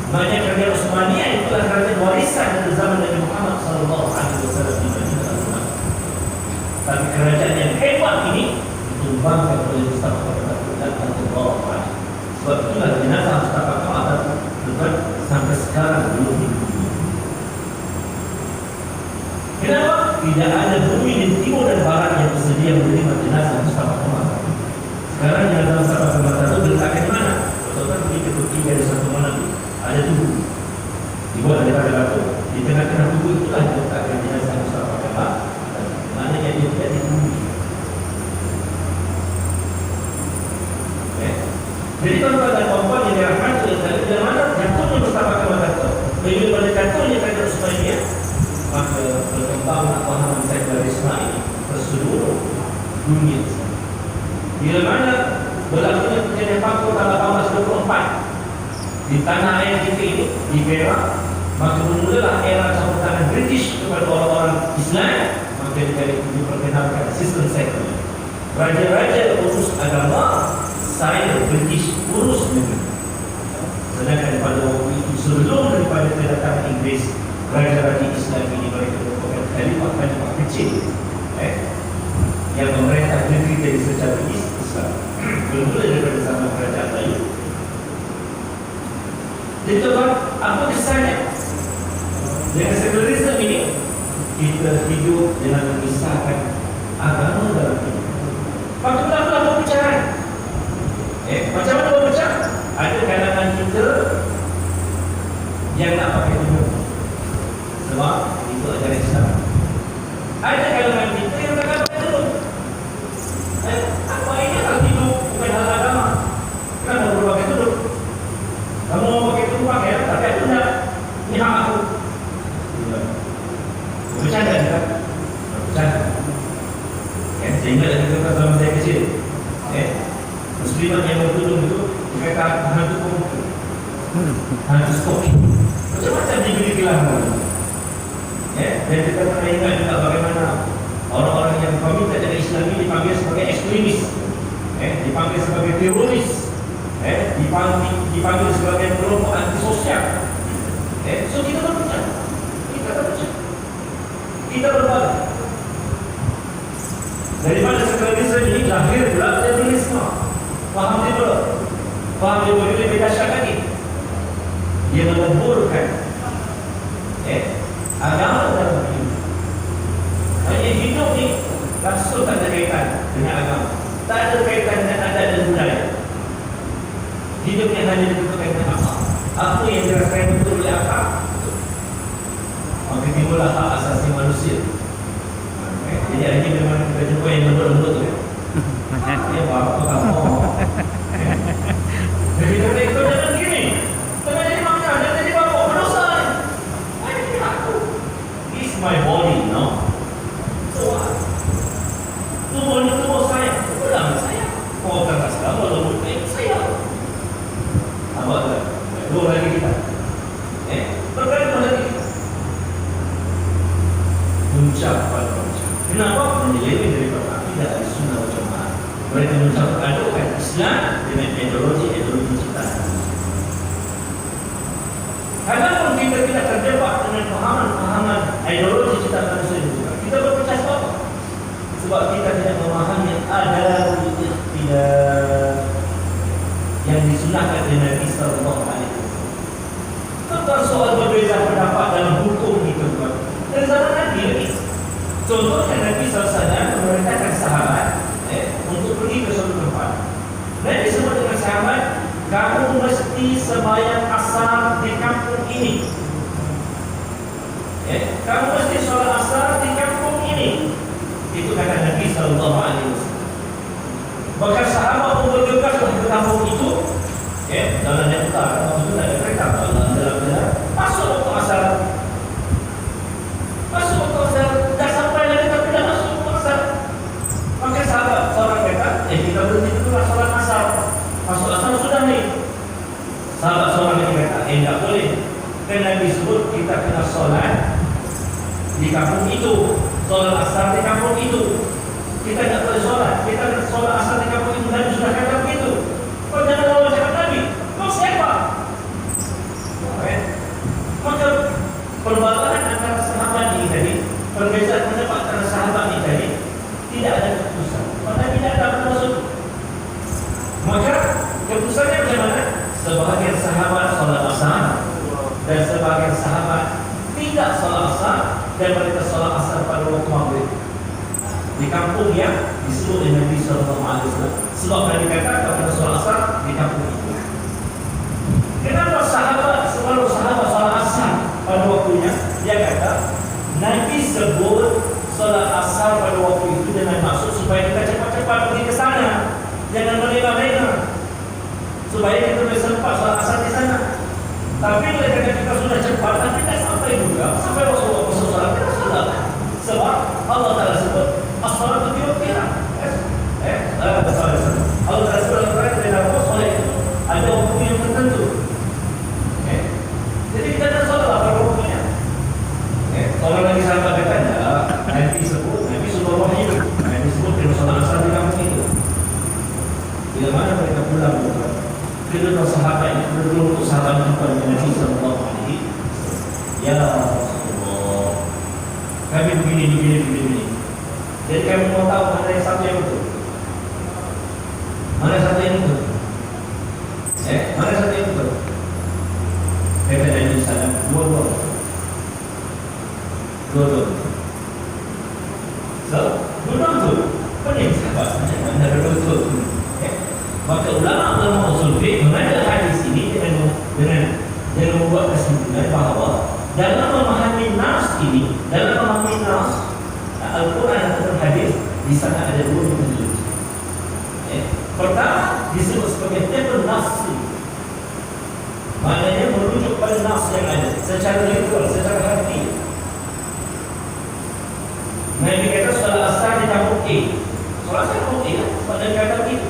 Speaker 2: Maknanya kerajaan Utsmaniyah itulah kerajaan warisan dari zaman Nabi Muhammad SAW di Madinah. Tapi kerajaan yang hebat ini ditumbangkan oleh Mustafa Kemal Atatürk. Sebab itulah jenazah Mustafa Kemal Atatürk sampai sekarang belum dikubur. Kenapa? Tidak ada bumi di timur dan barat yang bersedia menerima jenazah Mustafa Kemal Atatürk. Sekarang jenazah Mustafa Kemal Atatürk diletakkan di mana? Betul-betul pergi ke Turki dari satu malam ada tubuh dibuat daripada batu. Di tengah-tengah tubuh itulah diletakkan jenazah Mustafa Kemal Atatürk. Maknanya dia tidak dikubur. Jadi tuan-tuan dan puan-puan yang dirahmati oleh Allah, bila mana jatuhnya Mustafa Kemal Atatürk, bila pada jatuhnya kerajaan Utsmaniyah, maka berkembanglah pahaman sekularisme ini ke seluruh dunia. Bila mana berlakunya kejadian Papua tanggal 1824 di tanah air kita ini, di Perak, maka bermulalah era campur British kepada orang-orang Islam. Maka diperkenalkan sistem sekular. Raja-raja urus agama, saya British urus negeri. Sedangkan pada waktu itu sebelum daripada kedatangan Inggeris, raja-raja Islam ini mereka merupakan khalifah-khalifah kecil yang memerintah negeri dari secara Islam. Bermula daripada zaman kerajaan Melayu. Jadi tuan, apa kesannya dengan sekularisme ini? Kita hidup dengan memisahkan agama dalam hidup. Patutlah perpecahan. Macam mana berpecah? Ada kalangan kita yang nak pakai tudung sebab itu ajaran Islam. Ada kalangan kita yang tak nak pakai tudung. Apa ini hal hidup bukan hal agama. Kenapa perlu pakai tudung? Kamu mau pakai tudung pakai, tapi aku nak. Ini hak aku. Bercanda kan? Bercanda. Sehingga lagi kita zaman saya kecil, Muslimat yang bertudung itu dikata hantu komputer, hantu skoki, macam-macam diberi gelar. Dan kita pernah ingat juga bagaimana orang-orang yang komited dengan Islam ini dipanggil sebagai ekstremis, dipanggil sebagai teroris, dipanggil sebagai kelompok antisosial. So kita berpecah, kita berbalik. Daripada sekularisme ini lahir pula liberalisme. Faham dia belum? Faham dia boleh lebih dahsyat lagi. Dia meleburkan agama dalam hidup. Hanya hidup ni langsung tak ada kaitan dengan agama, tak ada kaitan dengan adat dan budaya. Hidup yang hanya ditentukan dengan apa yang dirasakan betul oleh akal. Maka timbullah hak asasi manusia. Jadi hari ini memang kita jumpa yang lembut-lembut tu. Dia apa kamu? Jadi kita ikut jalan gini. Jangan jadi makna, jangan jadi bapak berdosa. Ini aku. It's my body, no? So what? Tubuh ini tubuh saya, tubuh saya. Kau kata sekarang lembut saya. Apa tu? Dua lagi kita. Berkaitan lagi kita. Puncak pada puncak. Kenapa menjadi daripada akidah Ahlussunnah wal Jamaah? Mereka mencampurkan Islam dengan ideologi ciptaan. Kadang-kadang kita tidak terjebak dengan pemahaman ideologi ciptaan manusia juga. Kita berpecah sebab apa? Sebab kita tidak memahami ada ikhtilaf yang disunahkan oleh Nabi sallallahu alaihi wasallam. Tentang soal berbeza pendapat dalam hukum itu, dari zaman Nabi lagi. Contohnya Nabi SAW memerintahkan sahabat untuk pergi ke suatu tempat. Nabi sebut dengan sahabat, kamu mesti sembahyang asar di kampung ini. Kamu mesti solat asar di kampung ini. Itu kata Nabi SAW. Bahkan sahabat pun bergegas ke kampung itu. Dalam yang utara, waktu itu tak ada kereta, dalam masuk waktu asar. Masuk waktu asar, dah sampai lagi tapi dah masuk waktu asar. Maka sahabat seorang kata, kita berhenti dulu solat asar. Masuk asar sudah ni. Sahabat seorang lagi kata, tak boleh. Kerana disebut kita kena solat di kampung itu, solat asar di kampung itu. Kita tak boleh solat. Kita kena solat asar di kampung itu. Nabi sudah kata begitu. Kau jangan lawan cakap Nabi. Kau siapa? Maka perbatasan antara sahabat ini tadi, perbezaan pendapat antara sahabat ini tadi, tidak ada keputusan. Maka tidak ada maksud. Maka keputusannya macam mana? Sebahagian sahabat solat asar dan sebahagian sahabat tidak solat asar dan mereka solat asar pada waktu maghrib di kampung yang disebut oleh Nabi SAW. Sebab Nabi kata kepada solat asar di kampung itu. Kenapa sahabat selalu sahabat solat asar pada waktunya? Dia kata Nabi sebut solat asar pada waktu itu dengan maksud supaya kita cepat-cepat pergi ke sana, jangan melengah-lengah, supaya kita boleh sempat solat asar di sana. Tapi bila kita sudah cepat, tapi tak sampai juga, sampai Rasulullah SAW kita salah. Sebab Allah Taala sebut as-salatu fi waqtiha. Allah Taala sebut dalam solat itu ada waktu yang tertentu. Jadi kita tak solat pada waktunya. Kalau lagi sahabat kata, Nabi sebut, Nabi suruh wahyu, Nabi sebut kena solat asar di kampung itu. Bila mana mereka pulang berdoa, kedua sahabat ini berdoa untuk sahabat kepada Nabi sallallahu alaihi wasallam. Ya Rasulullah, kami begini. Jadi kami mau tahu mana yang satu yang betul. Mana satu yang betul? Mana satu yang betul? Kata Nabi sallallahu dua-dua. So, betul. Pening sahabat macam mana betul. Maka ulama usul fiqh mengambil hadis ini dengan membuat kesimpulan bahawa dalam memahami nas ini, dalam memahami nas Al-Quran atau hadis, di sana ada dua bentuk. Pertama disebut sebagai tabel nas, maknanya merujuk pada nas yang ada secara literal, secara harfiah. Nabi kata solat asar di kampung A. Solat asar kampung A lah, sebab Nabi kata begitu.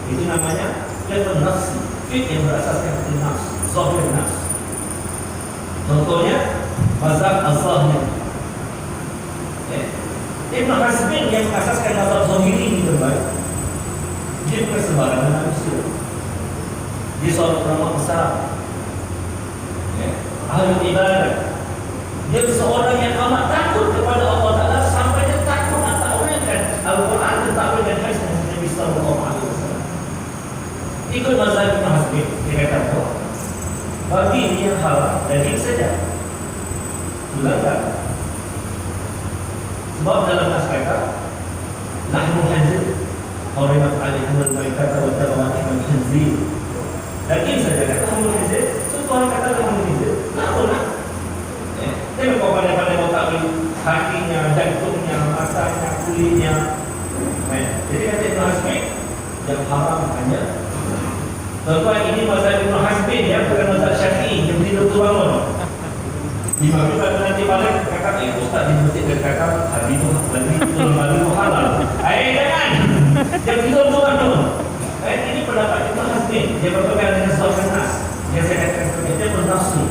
Speaker 2: Itu namanya tabel nas, fiqh yang berasaskan pada nas, zahir nas. Contohnya mazhab az-zahir. Ibn Hazmin yang mengasaskan mazhab zahiri ini terbaik. Dia bukan sembarangan manusia. Dia seorang ulama besar, ahli ibadah. Dia seorang yang amat takut kepada Allah Taala sampai dia takut nak takwilkan Al-Quran dan takwilkan hadis Nabi sallallahu alaihi wasallam. Ikut mazhab Ibn Hazmin, dia kata apa? Bagi dia halal daging saja. Tulangkan. Sebab dalam nas kata lahmul khanzir harimat alaihim al-maitata wa tawaqih al-khanzir. Daging saja kata lahmul khanzir. Tuhan kata lahmul khanzir. Lahmul. Tengok kau pandai-pandai kau tahu kakinya, jantungnya, matanya, kulitnya. Jadi kata Ibn Hazmi, yang haram hanya. Tuan-tuan, ini mazhab Ibn Hazmi ya, bukan mazhab Syafi'i yang tidur tu bangun. Di mana nanti balik kakak ustaz di masjid dia kata hari itu halal. Jangan. Yang tidur tu bangun. Ini pendapat Ibn Hazmi. Dia berpegang dengan Sultan Nas. Yang saya katakan dia bernafsu.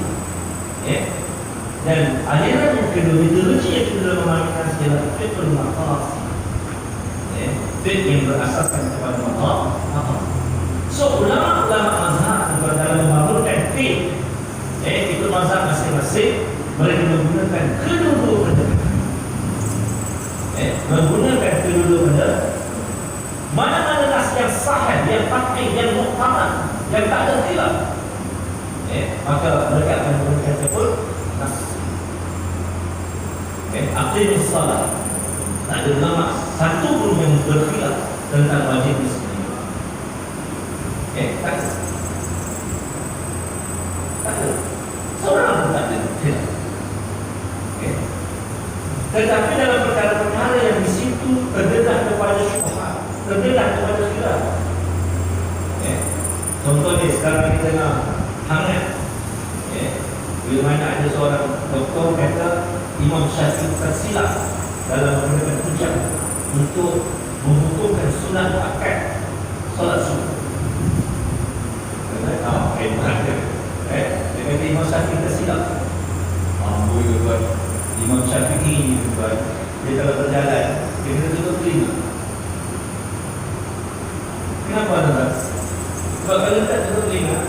Speaker 2: Dan aliran yang kedua, ideologi yang kedua memahami sejarah fiqhul maqasid. Fiqh yang berasaskan kepada maqasid. So ulama-ulama mazhab dalam membangunkan fiqh, itu mazhab masing-masing mereka menggunakan kedua-dua pendekatan. Menggunakan kedua-dua pendekatan. Mana-mana nas yang sahih, yang qat'i, yang muqtamad, yang tak ada khilaf, maka mereka akan menggunakan sebut nas. Aqimus salat. Tak ada ulama satu pun yang berkhilaf tentang wajib Islam. Tak ada. Tak ada. Seorang pun tak ada khilaf. Tetapi dalam perkara-perkara yang di situ terdedah kepada syubhat, terdedah kepada khilaf. Contohnya sekarang kita nak hangat. Bila mana ada seorang doktor kata Imam Syafi'i tersilap dalam menggunakan hujah untuk membukukan sunat akad solat subuh. Hebat dia. Dia kata Imam Syafi'i tersilap. Amboi ke buat Imam Syafi'i ni buat. Dia kalau berjalan, dia kena tutup telinga. Kenapa tuan? Sebab kalau tak tutup telinga,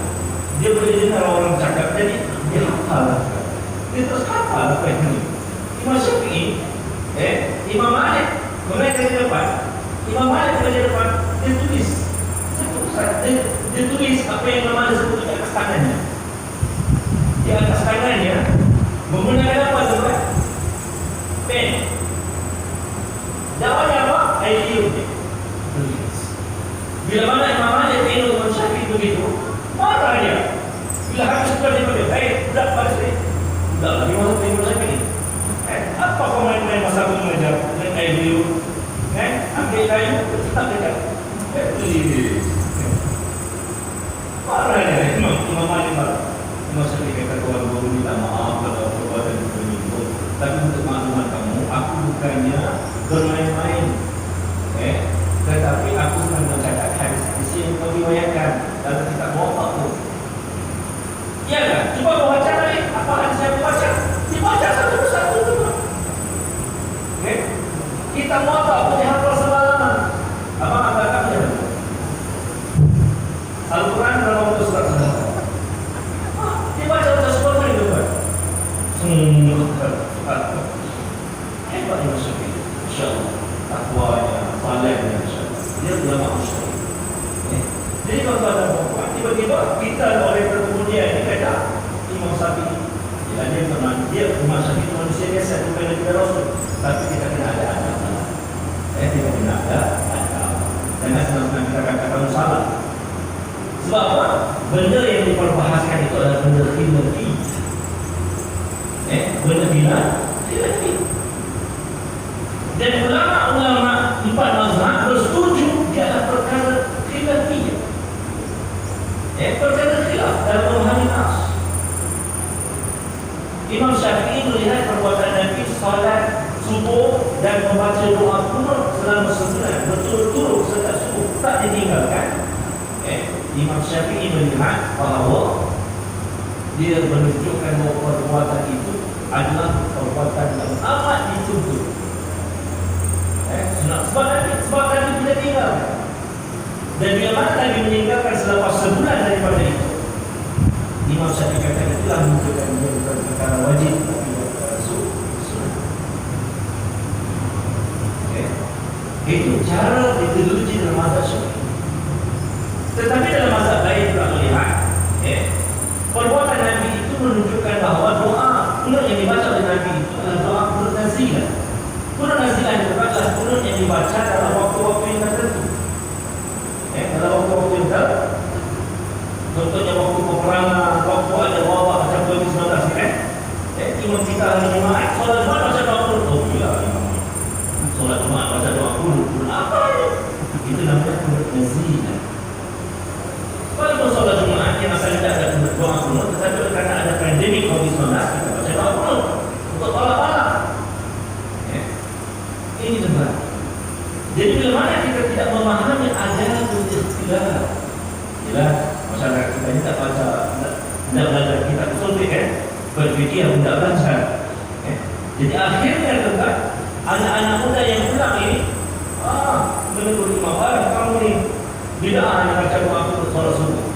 Speaker 2: dia boleh dengar orang cakap. Jadi dia hafal. Dia terus hafal apa yang ini. Imam Syafi'i, Imam Malik, mereka di depan. Imam Malik di depan, dia tulis dia tulis apa yang Imam Malik sebut di atas tangannya. Di atas tangannya menggunakan apa tuan? Pen. Jawabnya apa? Air tulis. Bila mana Imam Malik tengok Imam Syafi'i begitu, marah dia. Bila habis sudah dia berkata, budak balas ni. Budak lagi masuk ke Imam Syafi'i. Apa kau main-main masa aku mengajar dengan air biru? Ambil kayu, tak dekat. Tulis. Marah dia. Imam Malik marah. Imam Syafi'i kata tuan guru minta maaf kalau perbuatan itu. Tapi untuk maklumat kamu, aku bukannya bermain-main. Tetapi aku sedang mencatat hadis-hadis yang kau riwayatkan dalam kitab Muwatta tu. Ya kan? Cuba kau baca lagi. Apa hadis yang kau baca? Dibaca satu persatu dulu. Kita Muwatta punya hafal semalaman. Apa kata-katanya? Al-Quran dalam waktu surat semalaman. Dibaca untuk semua itu kan? Hebat Imam Syafi'i. InsyaAllah takwanya, salahnya insyaAllah. Dia ulama Ustaz. Jadi kalau ada perempuan, tiba-tiba kita oleh kemudian ini kata Imam Syafi'i. Dia Imam Syafi'i manusia biasa, bukan Nabi Rasul. Tapi kita kena ada adab. Kita kena ada adab. Jangan senang-senang kita katakan salah. Sebab apa? Benda yang diperbahaskan itu adalah benda khilafiyah. Benda khilafiyah. Dan ulama-ulama empat mazhab bersetuju dia adalah perkara khilafiyah. Perkara khilaf dalam memahami nas. Imam Syafi'i melihat perbuatan Nabi salat subuh dan membaca doa kunut selama sebulan berturut-turut setiap subuh tak ditinggalkan. Imam Syafi'i melihat bahawa dia menunjukkan bahawa perbuatan itu adalah perbuatan yang amat dituntut. Sebab Nabi tidak tinggalkan. Dan bila mana Nabi meninggalkan selepas sebulan daripada itu, Imam Syafi'i kata itulah menunjukkan dia bukan perkara wajib tapi perkara sunnah. Itu cara ideologi dalam mazhab Syafi'i. Tetapi dalam mazhab lain kita melihat perbuatan Nabi itu menunjukkan bahawa doa kunut yang dibaca oleh Nabi itu adalah doa kunut nazilah. Kunut nazilah itu adalah kunut yang dibaca dalam waktu-waktu yang tertentu. Dalam waktu-waktu yang tertentu. Contohnya waktu peperangan, waktu ada wabak macam 2019 kan? Imam imam kita hari Jumaat, solat Jumaat baca doa kunut. Oh gila imam. Solat Jumaat baca doa kunut. Apa itu? Itu namanya kunut nazila. Walaupun solat Jumaat yang asalnya tidak ada kunut doa kunut, tetapi karena ada pandemi COVID-19 kita baca doa kunut untuk tolak-tolak. Ini benar. Jadi bila mana kita tidak memahami ajaran istilah, jelas masyarakat kita ini tak baca, tidak belajar kitab usul fikih, berfikir tidak baca. Jadi akhirnya tentang anak-anak muda yang pulang ini, menegur imam, kamu ni bila hanya baca doa kunut solat subuh.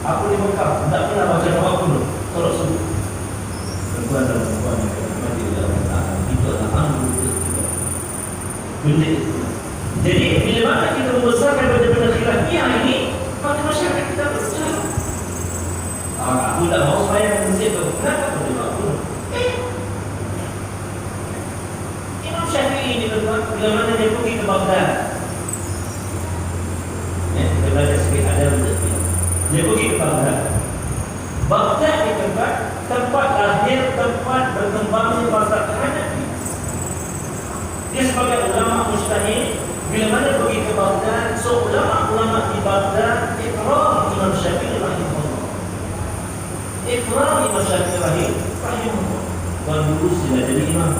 Speaker 2: Aku di Mekah tidak pernah baca doa kunut solat subuh. Tuan dan puan yang mati dalam Al-Quran itu adalah amrul istilah. Benda itu. Jadi bila mana kita membesarkan benda-benda khilafiyah ini, maka masyarakat kita bersejarah. Aku tak mau supaya masjid tu. Kenapa aku tidak mahu? Imam Syafi'i ini tuan, bila mana dia pergi ke Baghdad. Kita belajar sikit ada benda ni. Dia pergi ke Baghdad. Baghdad ni tempat lahir, tempat berkembangnya mazhab Hanafi. Dia sebagai ulama mujtahid, bila mana pergi ke Baghdad, so ulama-ulama di Baghdad ikrar Imam Syafi'i rahimahullah. Ikrar Imam Syafi'i rahimahullah. Tuan dulu sudah jadi imam.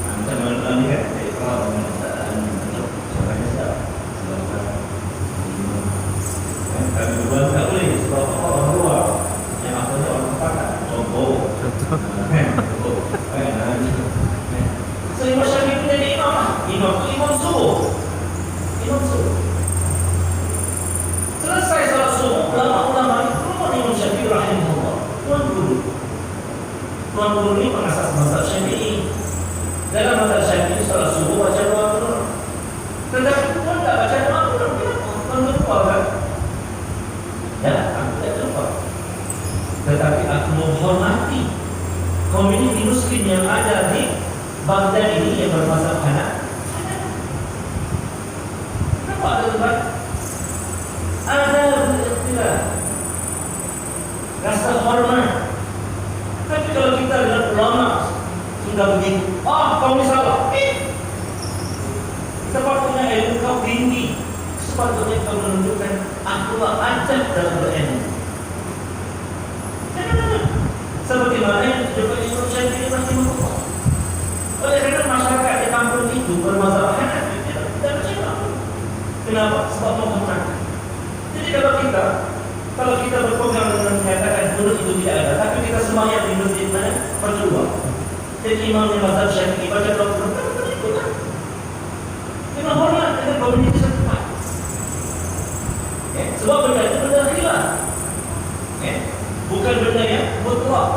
Speaker 2: Macam mana ni kan? Ikrar dengan sampai sedap. Kami berbuat tak boleh sebab orang luar yang asalnya orang sepakat. Contoh. So Imam Syafi'i pun jadi imam lah. Imam subuh. Selesai salat subuh, ulama-ulama ini keluar Imam Syafi'i rahimahullah. Tuan guru ini pengasas mazhab Syafi'i. Dalam mazhab Syafi'i salat subuh baca doa kunut. Tetapi tuan tak baca doa kunut. Tuan lupa kan? Ya, aku tak lupa. Tetapi aku menghormati komuniti muslim yang ada di Baghdad ini yang bermazhab Hanafi. Kenapa ada tempat? Ada ikhtilaf, rasa hormat. Tapi kalau kita lihat ulama sudah begitu, kau ni salah. Sepatutnya ilmu kau tinggi. Sepatutnya kau menunjukkan akulah ajak dalam berilmu. Sebagaimana yang ditunjukkan Imam Syafi'i rahimahullah. Oleh kerana masyarakat di kampung itu bermazhab Hanafi, tidak bercakap. Kenapa? Sebab menghormati. Jadi kalau kita berpegang dengan menyatakan kunut itu tidak ada, tapi kita sembahyang di masjid mana? Percuma. Jadi imam yang mazhab Syafi'i baca doa kunut, kita ikutlah. Kita hormat dengan komuniti setempat. Sebab benda itu benda khilaf. Bukan benda yang mutlak.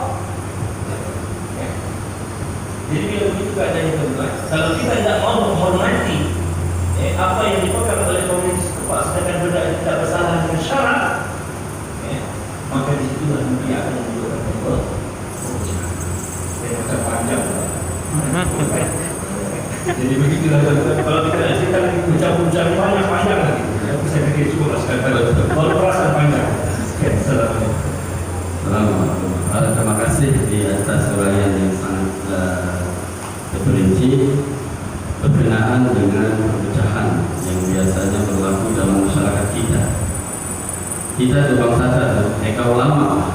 Speaker 2: Jadi bila begitu keadaan itu, kalau kita tidak mau menghormati apa yang dipegang oleh komunitas setempat, sedangkan benda itu tidak bersalah dengan syarak, maka di situlah nanti akan menunjukkan macam panjang. Jadi begitulah kalau kita nak cerita lagi ucap-ucap panjang lagi. Saya fikir cukup lah sekali. Kalau perasaan panjang. Assalamualaikum.
Speaker 1: Terima kasih di atas uraian yang sangat terperinci berkenaan dengan perpecahan yang biasanya berlaku dalam masyarakat kita. Kita tu bangsa tu, kau lama.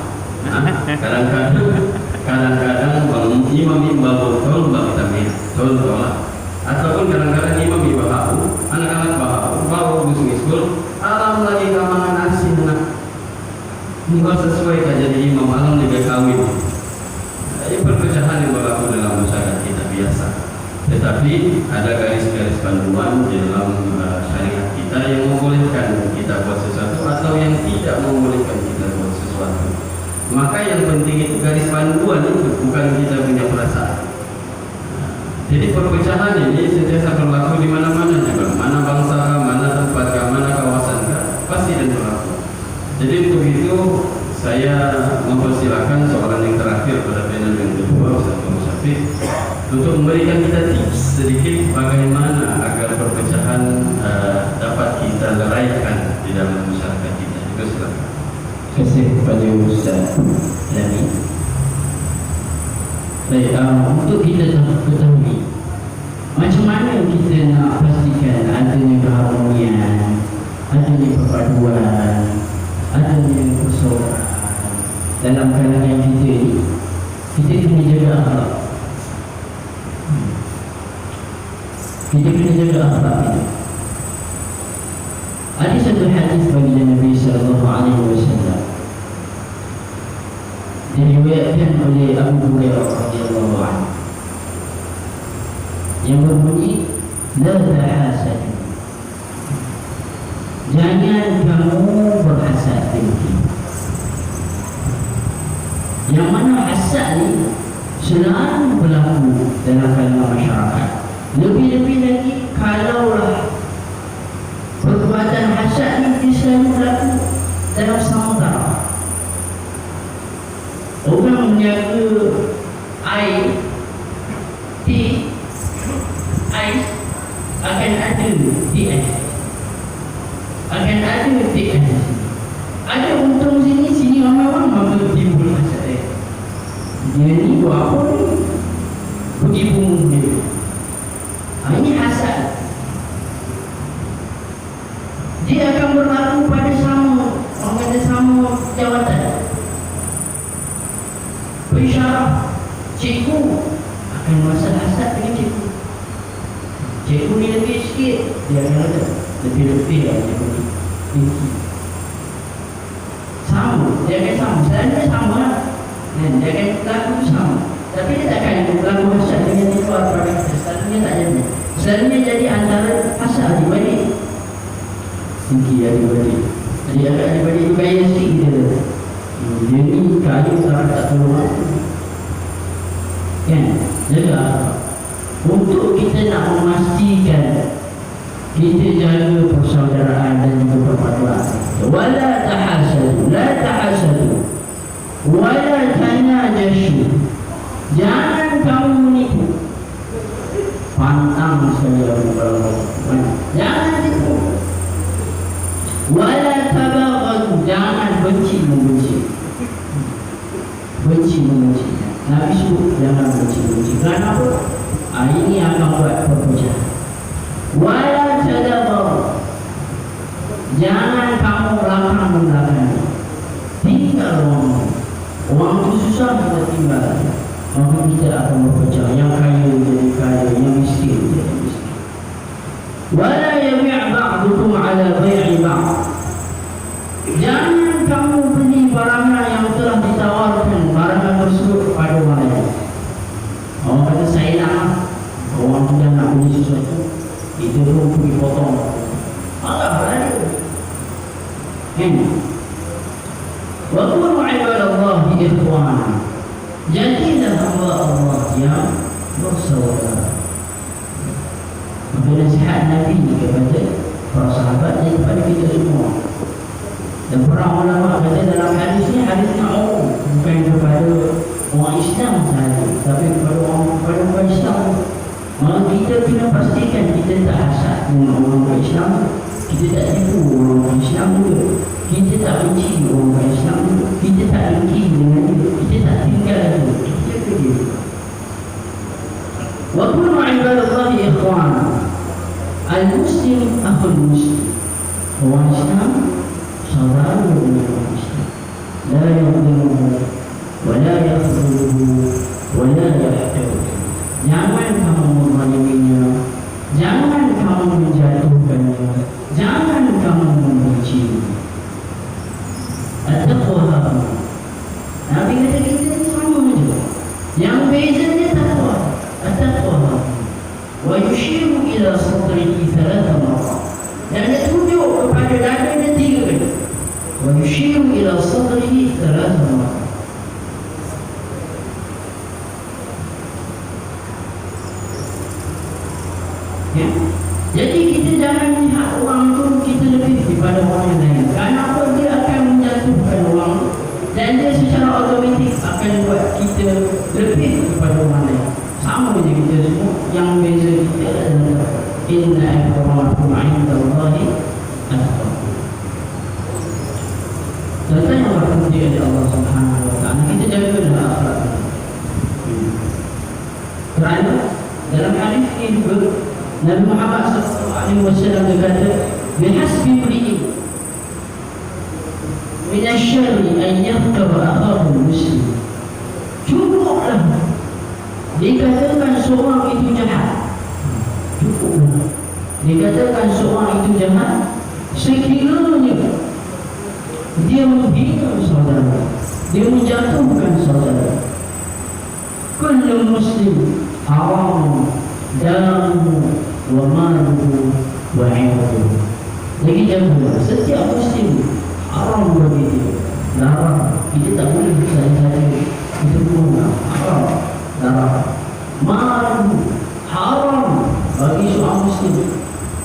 Speaker 1: Kadang-kadang imam betul kita betul lah. Ataupun kadang-kadang imam baharu, anak-anak baru busuk sekolah, alam lagi kamangan asin nak. Engkau sesuai tak jadi imam, alam lebih kawin. Ini perpecahan yang berlaku dalam masyarakat kita biasa. Tetapi ada garis-garis panduan di dalam syariat kita yang membolehkan kita buat sesuatu atau yang tidak membolehkan kita buat sesuatu. Maka yang penting itu garis panduan itu, bukan kita punya perasaan. Jadi perpecahan ini sentiasa berlaku di mana-mana juga. Mana bangsa, mana tempat, mana kawasan, pasti ada berlaku. Jadi untuk itu saya mempersilakan soalan yang terakhir pada panel yang kedua, Ustaz Syafiq, untuk memberikan kita tips sedikit bagaimana agar perpecahan dapat kita leraikan di dalam masyarakat kita. Itu silakan.
Speaker 4: Terima kasih kepada Ustaz Lami. Baik, untuk kita ketahui macam mana kita nak pastikan adanya keharmonian, adanya perpaduan, adanya persaudaraan dalam kalangan kita ni. Kita kena jaga akhlak. Kita kena jaga akhlak kita. Ada satu hadis bagi Nabi sallallahu alaihi wasallam, diriwayatkan oleh Abu Hurairah radhiyallahu anhu, yang berbunyi, la tahasad, jangan kamu berhasad dengki. Yang mana hasad ni selalu berlaku dalam kalangan masyarakat. Lebih-lebih lagi kalaulah perbuatan hasad ni dia selalu berlaku dalam samudera. Orang menjaga air di ais, akan ada di ais, akan ada di ais. Ada untung sini ramai orang maka timbul hasad dia. Dia ni buat apa ni? Pergi bunuh dia. Ini hasad. Dia akan berlaku pada sama, orang kata sama jawatan. Pensyarah cikgu akan merasa hasad dengan cikgu. Cikgu ni lebih sikit, dia akan ada lebih-lebih lah cikgu ni. Sama, dia akan sama. Selalunya sama lah. Dia akan berlaku sama. Tapi dia takkan berlaku hasad dengan itu pada kita. Selalunya tak jadi. Selalunya jadi antara hasad adik-beradik. Tinggi adik-beradik. Adik-beradik tu gaya sikit dia. Dia ni kaya tak tolong aku. Kan? Jaga. Untuk kita nak memastikan kita jaga persaudaraan dan juga perpaduan. Wala tahasadu, la tahasadu, wala tanajashu. Jangan kamu menipu. Pantang saya berbuat. Jangan tipu. Wala tabaghadu, jangan benci membenci. Benci membenci. Nabi suruh jangan benci membenci. Kenapa? Ini akan buat perpecahan. Wala tadabar, jangan kamu belakang-belakang. Tinggal orang itu susah kita tinggal. Maka kita akan berpecah. Yang kaya jadi kaya, yang miskin jadi miskin. Wala yabi' ba'dukum ala bai'i ba'd, jangan kamu beli barangnya yang telah ditawarkan barang tersebut pada orang lain. Orang kata saya nak, orang sudah nak beli sesuatu, itu pun pergi potong. Allah berada. Ini. Wa kunu ibadallahi ikhwana, jadilah Allah yang bersaudara. Maka nasihat Nabi kepada para sahabat dan kepada kita semua. Dan para ulama kata dalam hadisnya umum, bukan kepada orang Islam sahaja, tapi kepada orang Islam. Maka kita kena pastikan kita tak hasad dengan orang Islam, kita tak tipu orang Islam juga, kita tak benci orang Islam juga, kita tak dengki dengan dia, kita tak tinggal dia, kita pergi. Wa kunu ibadallahi ikhwana, al-muslim akhul muslim. Orang Islam saudara dengan orang Islam. La yadhlimuhu wa la yakhdhuluhu wa la yahtabuhu. Jangan kamu menzaliminya, jangan kamu menjatuhkannya, jangan kamu membenci. At-taqwa. Nabi kata kita ni sama saja. Yang bezanya takwa. At-taqwa. Wa yushiru ila sadrihi thalatha marrat. Dan dia tunjuk kepada dadanya 3 kali. Wa yushiru ila sadrihi thalatha marrat. Ya. Jadi kita jangan lihat orang tu kita lebih daripada orang yang lain. Kenapa dia akan menjatuhkan orang dan dia secara otomatik akan buat kita lebih daripada orang lain. Sama je kita semua. Yang beza kita adalah inna akramakum 'indallahi atqakum. Tentang yang berpuji oleh Allah Subhanahu wa taala, kita jagalah akhlak. hadis ini juga Nabi Muhammad SAW berkata, "Bihasbi imri'in min asy-syarri an yaqtara akhahu muslim." Cukuplah dikatakan seorang itu jahat. Cukuplah dikatakan seorang itu jahat sekiranya dia menghina saudara, dia menjatuhkan saudara. Kullu muslim haram damu wa maluhu wa 'irduhu. Jadi janganlah setiap muslim haram bagi dia. Darah kita tak boleh saja itu pun haram. Darah maluhu haram bagi seorang muslim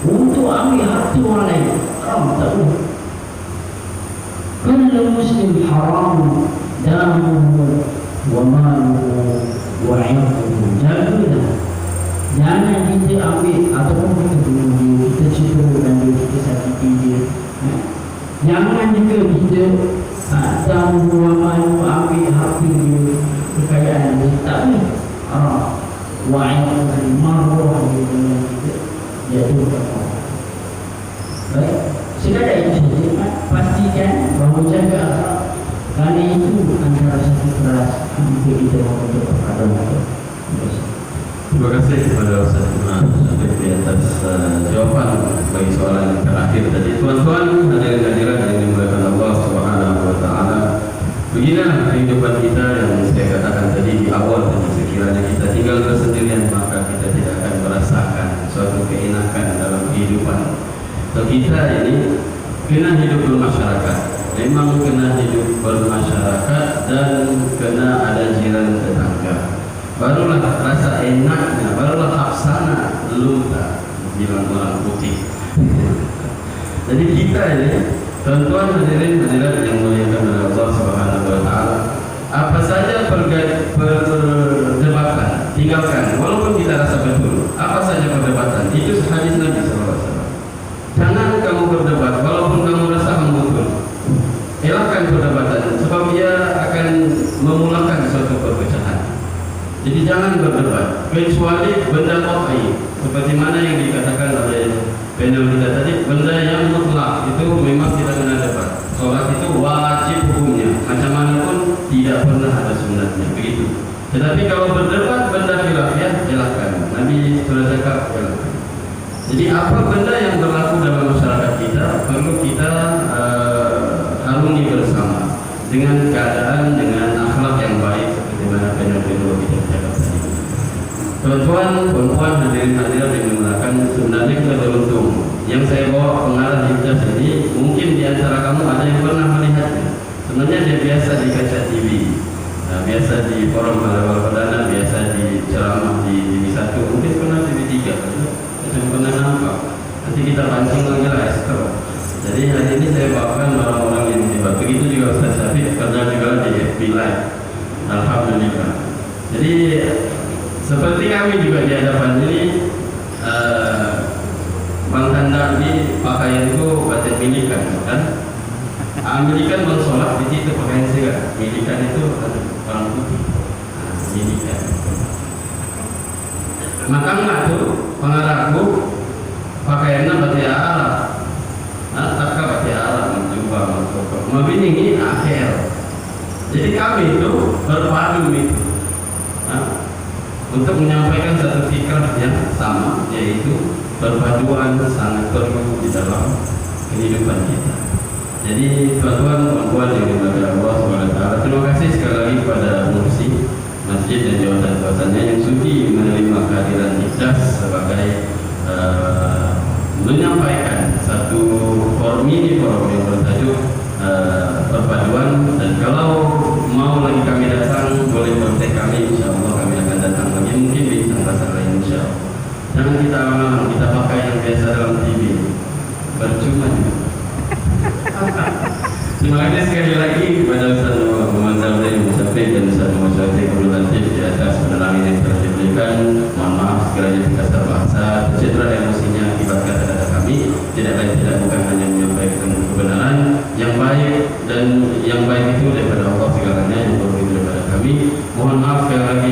Speaker 4: untuk ambil harta orang lain, haram, tak boleh. Kullu muslim haram damuhu wa maluhu wa 'irduhu. Jagalah, jangan kita ambil ataupun kita bunuh dia, kita cederakan dia, kita sakiti dia. Jangan juga kita damuhu wa maluhu, ambil harta dia, kekayaan dia, tak boleh, haram. Wa 'irduhu, maruah dia dengan kita jatuhkan orang. Baik, sekadar itu saja. Pastikan bahawa jaga akhlak, kerana itu antara satu keras untuk kita membentuk peradaban.
Speaker 1: Terima kasih kepada Ustaz Iman di atas jawapan bagi soalan yang terakhir tadi. Tuan-tuan, hadirin-hadirat yang dimuliakan Allah Subhanahu wa taala. Beginilah kehidupan kita yang saya katakan tadi di awal tadi. Sekiranya kita tinggal bersendirian, maka kita tidak akan merasakan suatu keenakan dalam kehidupan. So, kita ini kena hidup bermasyarakat. Memang kena hidup bermasyarakat dan kena ada jiran tetangga. Barulah rasa enaknya, barulah hafsana luta bilang orang putih. Jadi kita ini, tuan-tuan hadirin hadirat yang muliakan oleh Allah Subhanahu wa taala, apa saja perdebatan tinggalkan, walaupun kita rasa betul. Apa saja perdebatan itu hadis Nabi SAW. Jangan kamu berdebat walaupun kamu rasa kamu betul. Elakkan perdebatan sebab ia akan memulakan suatu perpecahan. Jadi jangan berdebat kecuali benda qat'i, seperti mana yang dikatakan oleh panel kita tadi, benda yang mutlak itu memang kita kena debat. Solat itu wajib hukumnya, macam mana pun tidak pernah ada sunatnya, begitu. Tetapi kalau berdebat benda khilafiyah, elakkan. Nabi sudah cakap, elakkan. Jadi apa benda yang berlaku dalam masyarakat kita perlu kita harungi bersama dengan keadaan, dengan akhlak yang baik seperti mana panel-panel kita cakap tadi. Tuan-tuan, puan-puan, hadirin hadirat yang dimuliakan, sebenarnya kita beruntung. Yang saya bawa pengarah hijaz ini, mungkin di antara kamu ada yang pernah melihatnya. Sebenarnya dia biasa di kaca TV, biasa di forum halal perdana, biasa di ceramah di TV1, mungkin pernah TV3, saya pernah nampak. Nanti kita pancing lagi lah ekstro. Jadi hari ini saya bawakan orang-orang yang hebat. Begitu juga Ustaz Syafiq kerja juga di FB Live. Alhamdulillah. Jadi seperti kami juga di hadapan ini, Bang Tanda ini pakaian itu batik milikan, kan? Amerikan bang sholat di situ pakaian saya. Milikan itu orang putih. Milikan. Maka enggak tuh pengarahku pakaiannya batik Arab. Takkan batik Arab mencoba mencoba. Mabini ini akhir. Jadi kami itu berpadu itu. Untuk menyampaikan satu fikrah yang sama, yaitu perpaduan sangat perlu di dalam kehidupan kita. Jadi tuan-tuan, puan-puan yang dimuliakan Allah SWT, terima kasih sekali lagi kepada Mufti Masjid dan jawatan-jawatannya yang sudi menerima kehadiran Hijaz sebagai menyampaikan satu forum ini, forum yang bertajuk perpaduan. Dan kalau mau lagi kami datang, boleh kontak kami, insyaAllah kami akan datang lagi, mungkin di tempat lain insyaAllah. Jangan kita pakai yang biasa dalam TV, percuma juga. Terima kasih sekali lagi kepada Ustaz Muhammad Zawdi Musafir dan Ustaz Muhammad Zawdi Abdul Latif di atas penerangan yang telah diberikan. Mohon maaf sekiranya kita terbahasa tercedera emosinya akibat kata-kata kami. Tidak lain tidak bukan hanya menyampaikan kebenaran yang baik, dan yang baik itu daripada Allah segalanya, yang buruk itu daripada kami. Mohon maaf sekali lagi.